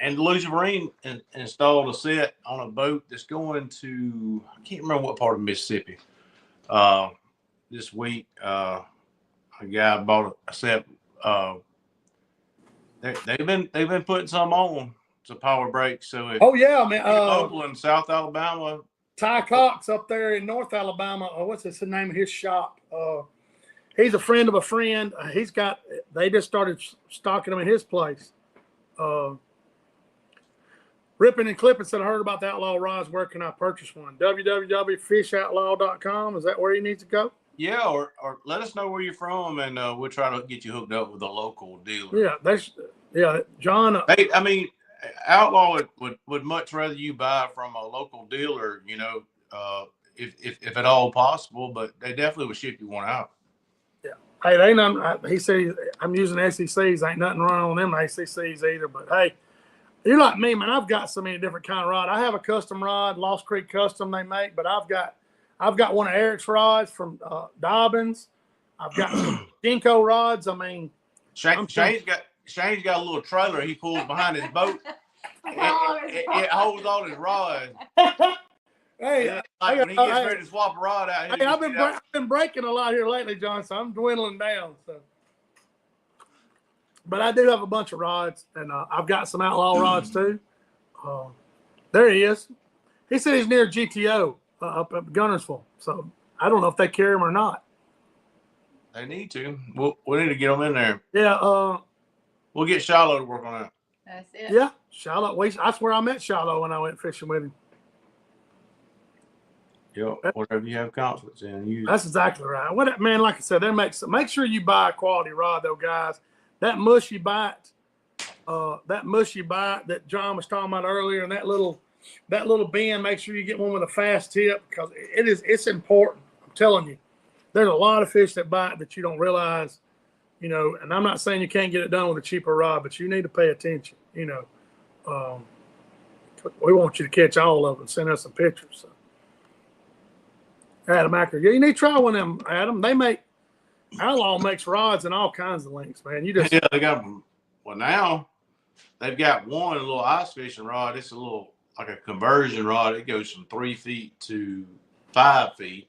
S2: And Lucy Marine installed a set on a boat that's going to, I can't remember what part of Mississippi. This week, a guy bought a set. They've been putting some on to power brakes. So if
S1: Yeah, man.
S2: local in South Alabama,
S1: Ty Cox up there in North Alabama. What's the name of his shop? He's a friend of a friend. They just started stocking them in his place. Ripping and Clipping said, I heard about the Outlaw rods. Where can I purchase one? www.fishoutlaw.com. Is that where he needs to go?
S2: yeah, or let us know where you're from, and we'll try to get you hooked up with a local dealer.
S1: Yeah, John.
S2: I mean, Outlaw would much rather you buy from a local dealer, you know, if at all possible, but they definitely would ship you one out.
S1: Yeah. Hey, they none. He said I'm using SECs. Ain't nothing wrong on them ACCs either. But hey, you're like me, man. I've got so many different kind of rod. I have a custom rod, Lost Creek Custom they make, but I've got one of Eric's rods from Dobbins. I've got some Dinko rods. I mean,
S2: Shane's got a little trailer he pulls behind his boat. It holds all his rods.
S1: Hey,
S2: like when he gets ready to swap a rod out.
S1: Hey, I've been breaking a lot here lately, John. So I'm dwindling down. So, but I do have a bunch of rods, and I've got some Outlaw rods too. There he is. He said he's near GTO up at Gunnersville. So I don't know if they carry him or not.
S2: They need to. We need to get them in there.
S1: Yeah.
S2: We'll get Shiloh to work on that.
S3: That's it.
S1: Yeah, Shiloh. That's where I met Shiloh when I went fishing with him.
S2: Yep. Whatever you have confidence in.
S1: That's exactly right. Man, like I said, make sure you buy a quality rod, though, guys. That mushy bite that John was talking about earlier, and that little bend. Make sure you get one with a fast tip because it's important. I'm telling you, there's a lot of fish that bite that you don't realize. You know, and I'm not saying you can't get it done with a cheaper rod, but you need to pay attention. You know, we want you to catch all of them and send us some pictures. So. Adam Acker, you need to try one of them, Adam. Outlaw makes rods and all kinds of lengths, man.
S2: Yeah, they got them. Well, now they've got one little ice fishing rod. It's a little like a conversion rod. It goes from 3 feet to 5 feet.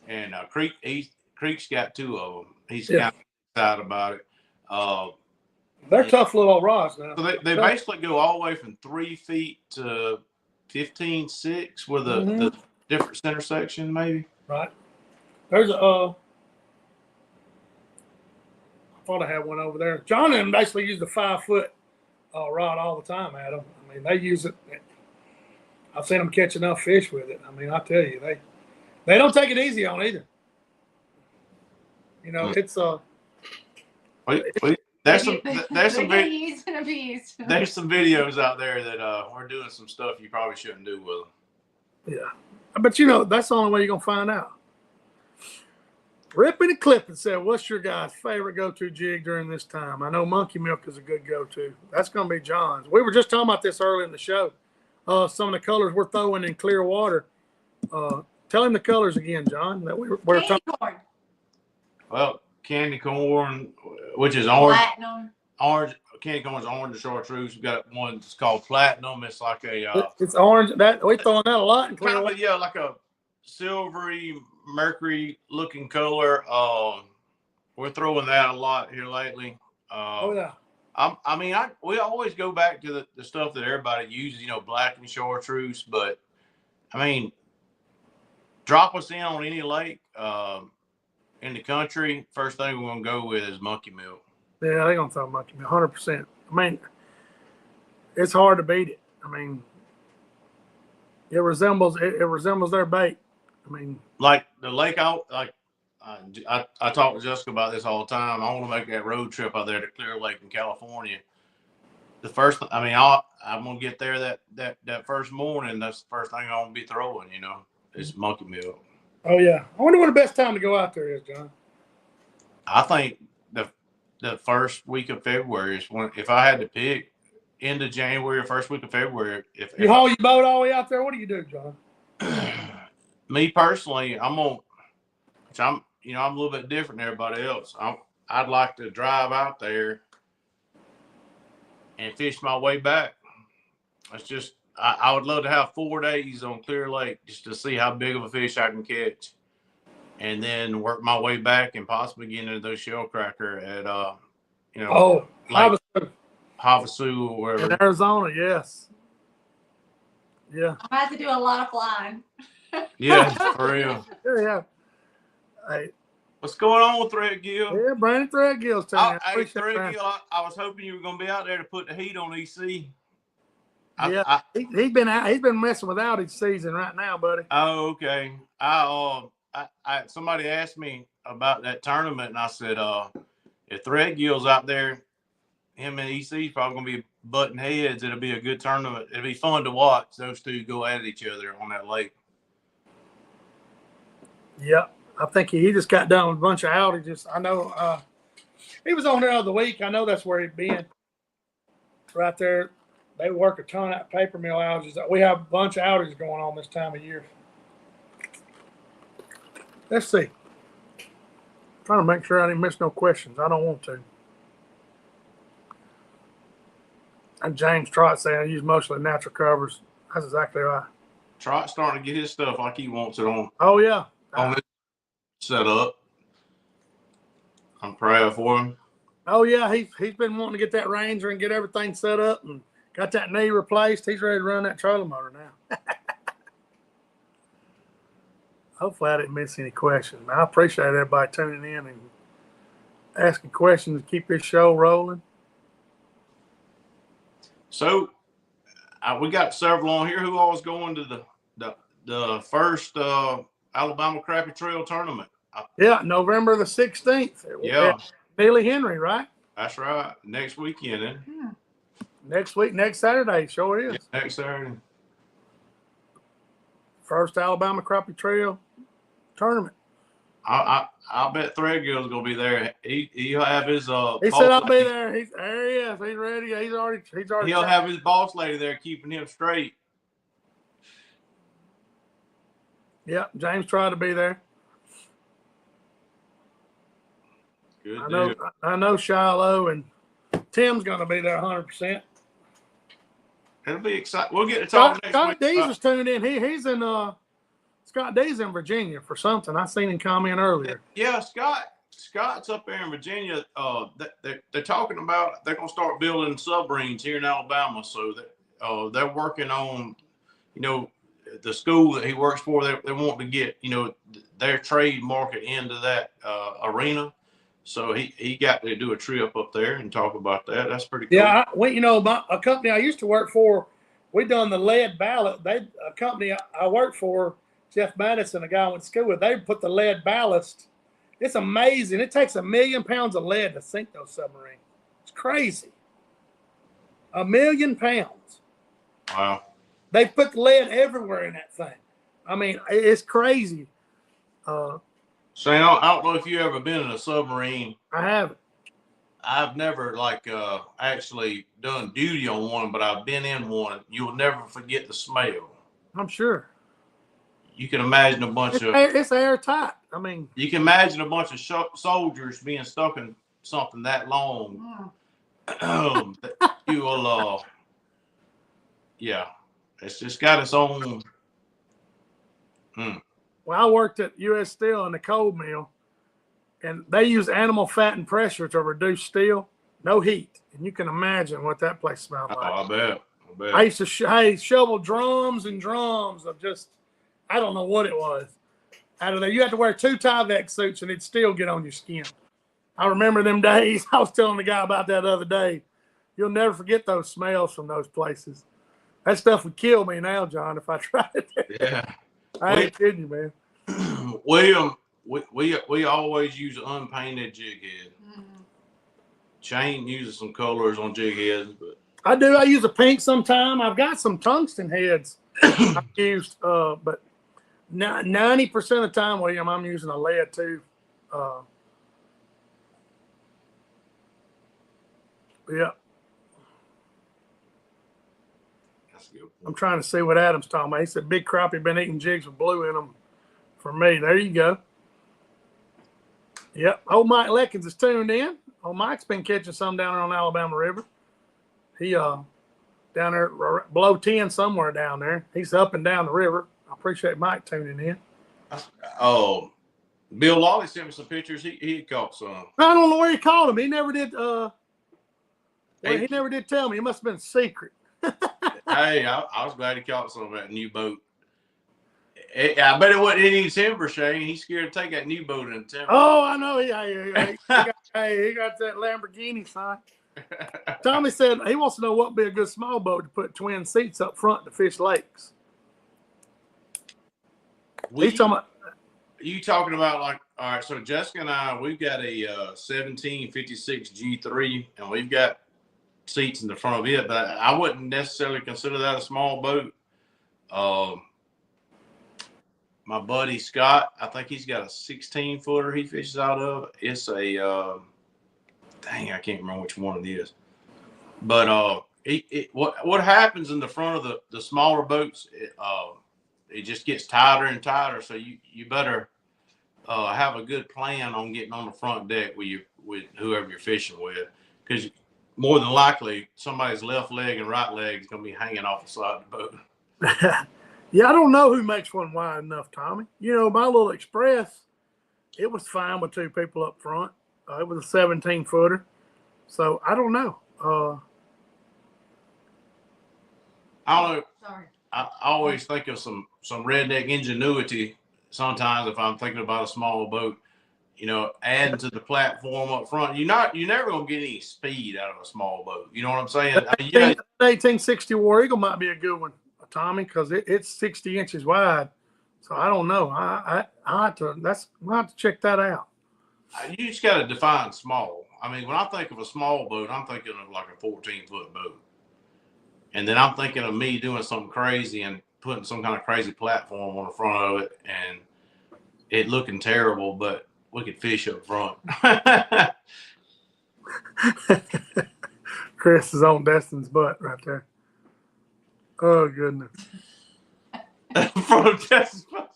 S2: And Creek's got 2 of them. He's kind of excited about it.
S1: They're tough little rods now.
S2: So they basically go all the way from 3 feet to 15.6 with the different center section, maybe.
S1: Right. There's I thought I had one over there. John and them basically use the 5 foot rod all the time, Adam. I mean, they use it. I've seen them catch enough fish with it. I mean, I tell you, they don't take it easy on either. You know, it's
S2: there's some videos out there that we're doing some stuff you probably shouldn't do with them.
S1: Yeah, but you know that's the only way you're gonna find out. Ripping and Clipping said, what's your guys' favorite go-to jig during this time? I know monkey milk is a good go-to. That's going to be John's. We were just talking about this early in the show. Some of the colors we're throwing in clear water. Tell him the colors again, John. That we're
S3: Candy corn.
S2: Well, candy corn, which is orange.
S3: Platinum.
S2: Orange. Candy corn's orange chartreuse. We've got one that's called Platinum. It's like a
S1: it's orange. That we're throwing that a lot in clear
S2: kind
S1: water.
S2: of like a silvery mercury looking color. We're throwing that a lot here lately.
S1: Oh yeah.
S2: We always go back to the stuff that everybody uses, black and chartreuse. But I mean, drop us in on any lake in the country. First thing we're gonna go with is monkey milk.
S1: Yeah, they're gonna throw monkey milk, 100%. I mean, it's hard to beat it. I mean, it resembles their bait. I mean,
S2: like the lake out, like I talk to Jessica about this all the time. I want to make that road trip out there to Clear Lake in California. I'm gonna get there that first morning. That's the first thing I'm gonna be throwing. Is monkey milk.
S1: oh yeah. I wonder when the best time to go out there is, John.
S2: I think the first week of February is if I had to pick, end of January or first week of February. If
S1: You haul your boat all the way out there, what do you do, John?
S2: Me personally, I'm a little bit different than everybody else. I'd like to drive out there and fish my way back. It's just I would love to have 4 days on Clear Lake just to see how big of a fish I can catch, and then work my way back and possibly get into those shell cracker at like Havasu or wherever.
S1: In Arizona, yes. Yeah.
S3: I have to do a lot of flying.
S2: Yeah, for real.
S1: Yeah. Hey,
S2: What's going on with Threadgill?
S1: yeah, Brandon Threadgill's telling
S2: Hey, Threadgill, I was hoping you were going to be out there to put the heat on EC.
S1: He's been messing with outage season right now, buddy.
S2: Oh, okay. Somebody asked me about that tournament, and I said, if Threadgill's out there, him and EC probably gonna be butting heads. It'll be a good tournament. It'll be fun to watch those two go at each other on that lake.
S1: Yeah, I think he just got done with a bunch of outages. I know he was on there the other week. I know that's where he'd been. Right there, they work a ton of paper mill outages. We have a bunch of outages going on this time of year. Let's see. Trying to make sure I didn't miss no questions. I don't want to. And James Trott saying I use mostly natural covers. That's exactly right.
S2: Trott's starting to get his stuff like he wants it on.
S1: Oh yeah.
S2: On this setup. I'm proud for him.
S1: Oh yeah, he's been wanting to get that Ranger and get everything set up and got that knee replaced. He's ready to run that trolling motor now. Hopefully I didn't miss any questions. Man, I appreciate everybody tuning in and asking questions to keep this show rolling.
S2: So we got several on here. Who all's going to the first Alabama Crappie Trail tournament?
S1: Yeah, November the 16th.
S2: Yeah.
S1: Neely Henry, right?
S2: That's right. Next weekend, then.
S3: Yeah.
S1: Next week, next Saturday, sure is.
S2: Yeah, next Saturday.
S1: First Alabama Crappie Trail tournament.
S2: I bet Threadgill's gonna be there. He'll have his
S1: He said I'll be there. There he is. He's ready. He's already.
S2: He'll have his boss lady there keeping him straight.
S1: Yeah, James tried to be there.
S2: Good
S1: I know Shiloh and Tim's gonna be there 100%.
S2: It'll be exciting. We'll get to talk next
S1: Scott
S2: week.
S1: Dees was tuned in. He's in Scott Dees in Virginia for something. I seen him comment earlier.
S2: Yeah, Scott's up there in Virginia. They're talking about they're gonna start building submarines here in Alabama. So that they're working on, the school that he works for. They want to get their trade market into that arena. So he got to do a trip up there and talk about that. That's pretty cool.
S1: Yeah, a company I used to work for, we done the lead ballast. A company I worked for, Jeff Madison, a guy I went to school with, they put the lead ballast. It's amazing. It takes 1 million pounds of lead to sink those submarines. It's crazy. 1 million pounds.
S2: Wow.
S1: They put lead everywhere in that thing. I mean, it's crazy.
S2: Shane, I don't know if you ever been in a submarine.
S1: I haven't.
S2: I've never actually done duty on one, but I've been in one. You'll never forget the smell.
S1: I'm sure.
S2: You can imagine a bunch of
S1: It's airtight. I mean,
S2: you can imagine a bunch of soldiers being stuck in something that long. You will, yeah, it's just got its own.
S1: well, I worked at U.S. Steel in the coal mill, and they use animal fat and pressure to reduce steel, no heat, and you can imagine what that place smelled like.
S2: I bet.
S1: I used to shovel drums and drums of just, I don't know what it was. Out of there, you had to wear 2 Tyvek suits, and it'd still get on your skin. I remember them days. I was telling the guy about that the other day. You'll never forget those smells from those places. That stuff would kill me now, John, if I tried it.
S2: Yeah.
S1: I ain't kidding you, man.
S2: William, we always use unpainted jig head. Shane uses some colors on jig heads, but
S1: I do. I use a pink sometime. I've got some tungsten heads I've used, but 90% of the time, William, I'm using a lead too. Yeah.
S2: that's good.
S1: I'm trying to see what Adam's talking about. He said big crappie been eating jigs with blue in them for me. There you go. Yep. Old Mike Leckins is tuned in. Old Mike's been catching some down there on the Alabama River. He down there below 10 somewhere down there. He's up and down the river. I appreciate Mike tuning in.
S2: Oh, Bill Lawley sent me some pictures. He caught some.
S1: I don't know where he caught him. He never did. He never did tell me. It must have been a secret.
S2: Hey, I was glad he caught some of that new boat. I bet it wasn't any timber, Shane. He's scared to take that new boat in the timber.
S1: Oh, I know. He got that Lamborghini, son. Tommy said he wants to know what would be a good small boat to put twin seats up front to fish lakes. He's talking about.
S2: You talking about all right, so Jessica and I, we've got a 1756 G3, and we've got seats in the front of it, but I wouldn't necessarily consider that a small boat. My buddy Scott, I think he's got a 16-footer he fishes out of. It's a dang, I can't remember which one it is. But what happens in the front of the smaller boats, it just gets tighter and tighter. So you better have a good plan on getting on the front deck with whoever you're fishing with, because more than likely somebody's left leg and right leg is going to be hanging off the side of the boat.
S1: Yeah, I don't know who makes one wide enough, Tommy. You know, my little Express, it was fine with 2 people up front. It was a 17-footer. So I don't know.
S2: I don't know.
S3: Sorry.
S2: I always think of some redneck ingenuity sometimes if I'm thinking about a small boat, you know, adding to the platform up front. You're never going to get any speed out of a small boat. You know what I'm saying? I mean,
S1: 1860 War Eagle might be a good one, Tommy, because it's 60 inches wide. So I don't know. I have to check that out.
S2: You just got to define small. I mean, when I think of a small boat, I'm thinking of like a 14-foot boat. And then I'm thinking of me doing something crazy and putting some kind of crazy platform on the front of it and it looking terrible, but we could fish up front.
S1: Chris is on Destin's butt right there. Oh, goodness.
S2: From Destin's butt.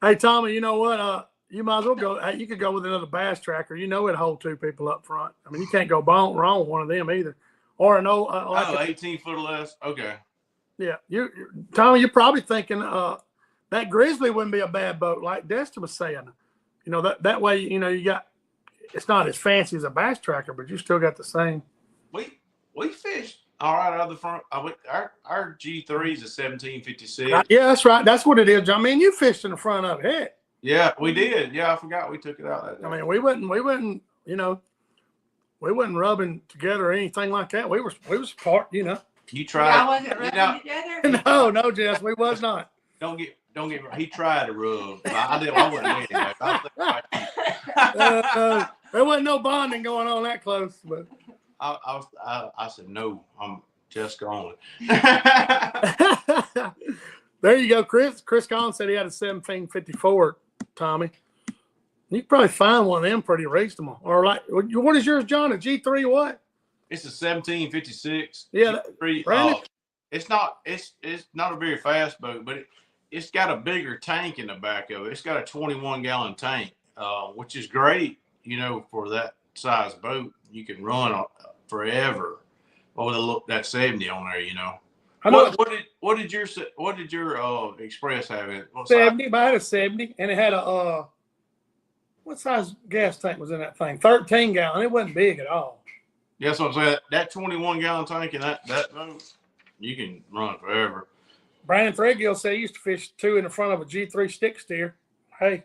S1: Hey, Tommy, you know what? You might as well go. You could go with another bass tracker. You know it'd hold 2 people up front. I mean, you can't go wrong with one of them either. Or an old,
S2: 18-foot or less. Okay.
S1: Yeah, Tommy, you're probably thinking that Grizzly wouldn't be a bad boat, like Destin was saying. You know that way, you know, you got, it's not as fancy as a bass tracker, but you still got the same.
S2: We fished all right out of the front. Our G3 is a 1756.
S1: Yeah, that's right. That's what it is, John. I mean, you fished in the front of it. Heck.
S2: Yeah, we did. Yeah, I forgot we took it out that day.
S1: I mean, we wouldn't, you know, we wasn't rubbing together or anything like that. We was part, you know.
S2: You tried.
S3: Y'all wasn't rubbing together?
S1: No, Jess, we was not.
S2: Don't get. He tried to rub. I didn't. I wasn't there.
S1: There wasn't no bonding going on that close, but
S2: I said no. I'm just going.
S1: There you go, Chris. Chris Collins said he had a 1754, Tommy. You can probably find one of them pretty reasonable. Or like, what is yours, John? A G3 what?
S2: It's a 1756.
S1: Yeah,
S2: G3. It's not a very fast boat, but it's got a bigger tank in the back of it. It's got a 21-gallon tank, which is great, for that size boat. You can run forever. With that 70 on there,
S1: I know
S2: what did your Express have in it?
S1: 70, but I had a 70, and it had a what size gas tank was in that thing? 13-gallon. It wasn't big at all.
S2: Yeah, that's what I'm saying. That 21-gallon tank in that boat, you can run forever.
S1: Brandon Threadgill said he used to fish 2 in the front of a G3 stick steer. Hey,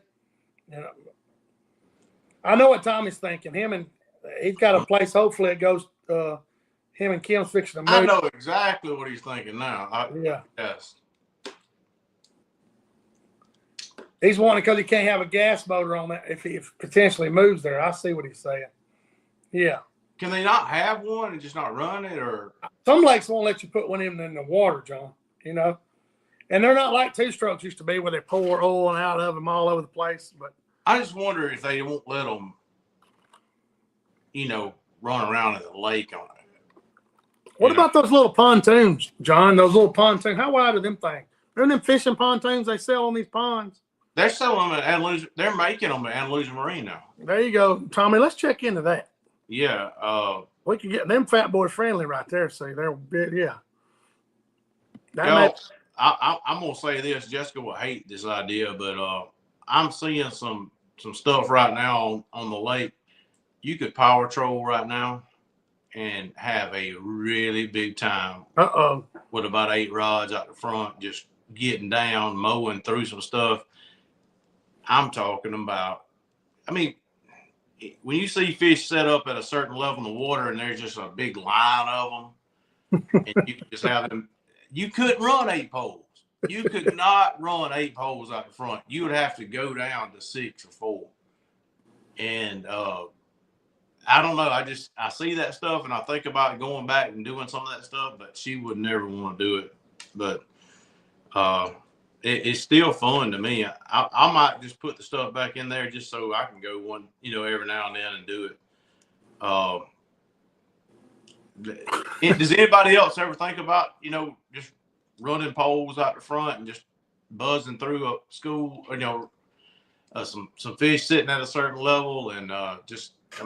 S1: I know what Tommy's thinking. He's got a place. Hopefully, it goes. Him and Kim's fixing to move.
S2: I know exactly what he's thinking now. Yes.
S1: He's wanting because he can't have a gas motor on that if he potentially moves there. I see what he's saying. Yeah.
S2: Can they not have one and just not run it, or
S1: some lakes won't let you put one in the water, John? And they're not like 2-strokes used to be, where they pour oil out of them all over the place. But
S2: I just wonder if they won't let them, run around in the lake on it.
S1: What about those little pontoons, John? Those little pontoons. How wide are them things? They're them fishing pontoons they sell on these ponds.
S2: They're selling them at Andalusia. They're making them at Andalusia Marine now.
S1: There you go, Tommy. Let's check into that.
S2: Yeah.
S1: We can get them fat boy friendly right there. See, they're bit. Yeah.
S2: I'm gonna say this. Jessica will hate this idea, but I'm seeing some stuff right now on the lake. You could power troll right now and have a really big time. With about 8 rods out the front, just getting down, mowing through some stuff. I'm talking about, when you see fish set up at a certain level in the water and there's just a big line of them, and you can just have them, you couldn't run 8 poles. You could not run 8 poles out the front. You would have to go down to 6 or 4. And I don't know. I see that stuff and I think about going back and doing some of that stuff, but she would never want to do it. But it's still fun to me. I might just put the stuff back in there just so I can go one, every now and then and do it. Does anybody else ever think about, just running poles out the front and just buzzing through a school, some fish sitting at a certain level and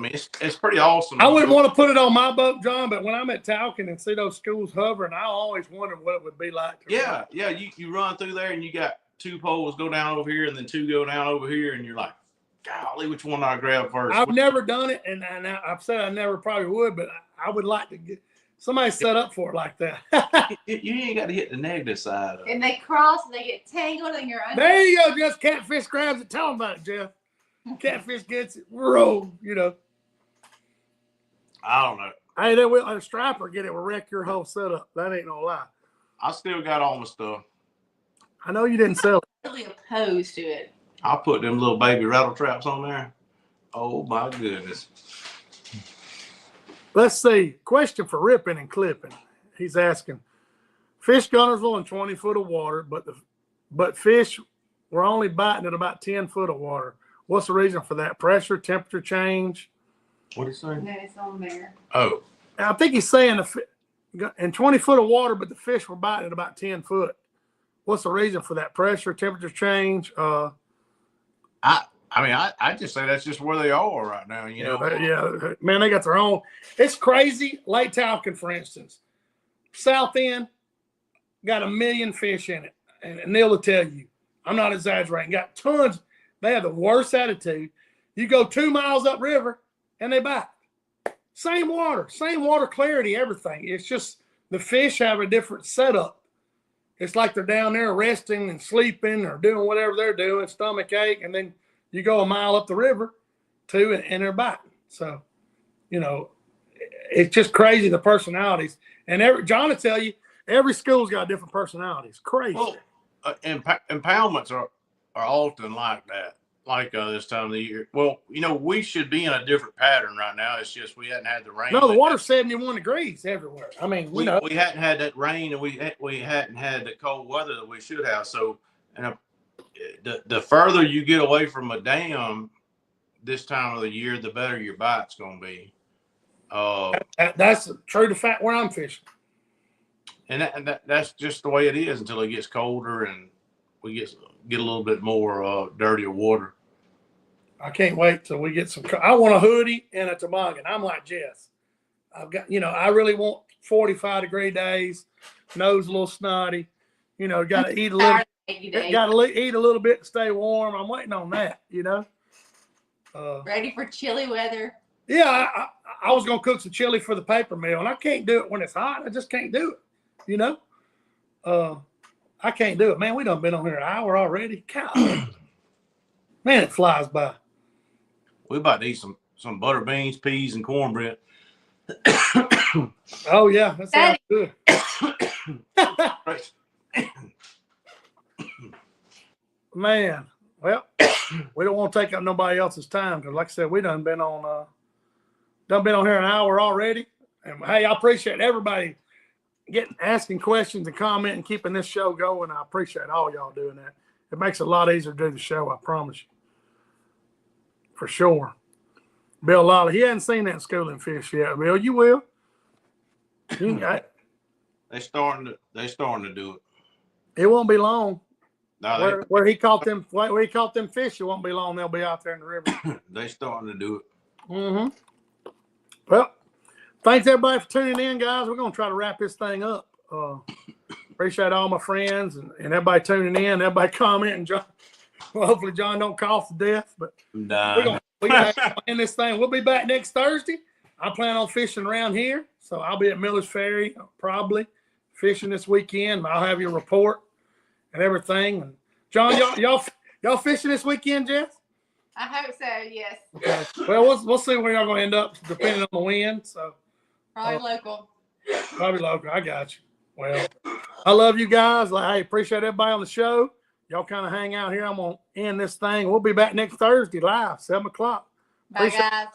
S2: it's pretty awesome.
S1: I wouldn't want to put it on my boat, John, but when I'm at Talcott and see those schools hovering, I always wonder what it would be like.
S2: Yeah. You run through there and you got 2 poles go down over here and then 2 go down over here, and you're like, golly, which one do I grab first?
S1: I've never done it, and I've said I never probably would, but I would like to get somebody set up for it like that.
S2: You ain't got to hit the negative side of it.
S3: And they cross and they get tangled and you're under.
S1: There you go, Jeff. Catfish grabs it. Tell them about it, Jeff. Catfish gets it. Roll,
S2: I don't know.
S1: Hey, then we'll let a striper get it. Will wreck your whole setup. That ain't no lie.
S2: I still got all my stuff.
S1: I know you didn't sell it.
S3: Really opposed to it.
S2: I'll put them little baby rattle traps on there. Oh my goodness.
S1: Let's see. Question for ripping and clipping. He's asking, fish gunners will in 20 foot of water, but fish were only biting at about 10 foot of water. What's the reason for that? Pressure, temperature change?
S2: What is he saying?
S3: No, it's on there.
S2: Oh.
S1: I think he's saying in 20 foot of water, but the fish were biting at about 10 foot. What's the reason for that? Pressure, temperature change?
S2: I just say that's just where they are right now.
S1: Yeah, man, they got their own. It's crazy. Lake Talcott, for instance, south end got 1 million fish in it, and they'll tell you, I'm not exaggerating. Got tons. They have the worst attitude. You go 2 miles upriver, and they bite. Same water clarity, everything. It's just the fish have a different setup. It's like they're down there resting and sleeping or doing whatever they're doing, stomach ache, and then you go a mile up the river too, and they're biting. So, it's just crazy, the personalities. And John will tell you, every school's got different personalities. Crazy.
S2: Well, impoundments are often like that, like this time of the year. Well, we should be in a different pattern right now. It's just we hadn't had the rain.
S1: No, the water's 71 degrees everywhere. I mean,
S2: we hadn't had that rain, and we hadn't had the cold weather that we should have. So, the further you get away from a dam, this time of the year, the better your bite's gonna be.
S1: That's true to fact where I'm fishing.
S2: And that's just the way it is until it gets colder and we get a little bit more dirtier water.
S1: I can't wait till we get some. I want a hoodie and a toboggan. I'm like Jess. I've got, I really want 45-degree days. Nose a little snotty. Got to eat a little. Got to eat a little bit to stay warm. I'm waiting on that.
S3: Ready for chilly weather.
S1: Yeah, I was gonna cook some chili for the paper mill, and I can't do it when it's hot. I just can't do it. I can't do it, man. We done been on here an hour already. God, man, it flies by.
S2: We about to eat some butter beans, peas, and cornbread.
S1: Oh yeah, that sounds good. Man, well, we don't want to take up nobody else's time because, like I said, we done been on here an hour already. And hey, I appreciate everybody asking questions and commenting, keeping this show going. I appreciate all y'all doing that. It makes it a lot easier to do the show. I promise you, for sure. Bill Lawley, he hadn't seen that schooling fish yet. Bill, you will.
S2: They starting to do it.
S1: It won't be long.
S2: No,
S1: where he caught them fish, it won't be long. They'll be out there in the river.
S2: They starting to do it.
S1: Mm-hmm. Well, thanks everybody for tuning in, guys. We're gonna try to wrap this thing up. Appreciate all my friends and everybody tuning in, everybody commenting. John, well, hopefully John don't cough to death, but
S2: nah.
S1: we're gonna end this thing. We'll be back next Thursday. I plan on fishing around here, so I'll be at Miller's Ferry probably fishing this weekend. I'll have your report and everything. And John, y'all fishing this weekend, Jess?
S3: I hope so. Yes.
S1: Okay. Well, we'll see where y'all gonna end up depending on the wind. So
S3: Probably local.
S1: Probably local. I got you. Well, I love you guys. I appreciate everybody on the show. Y'all kind of hang out here. I'm gonna end this thing. We'll be back next Thursday live, 7:00.
S3: Bye, guys.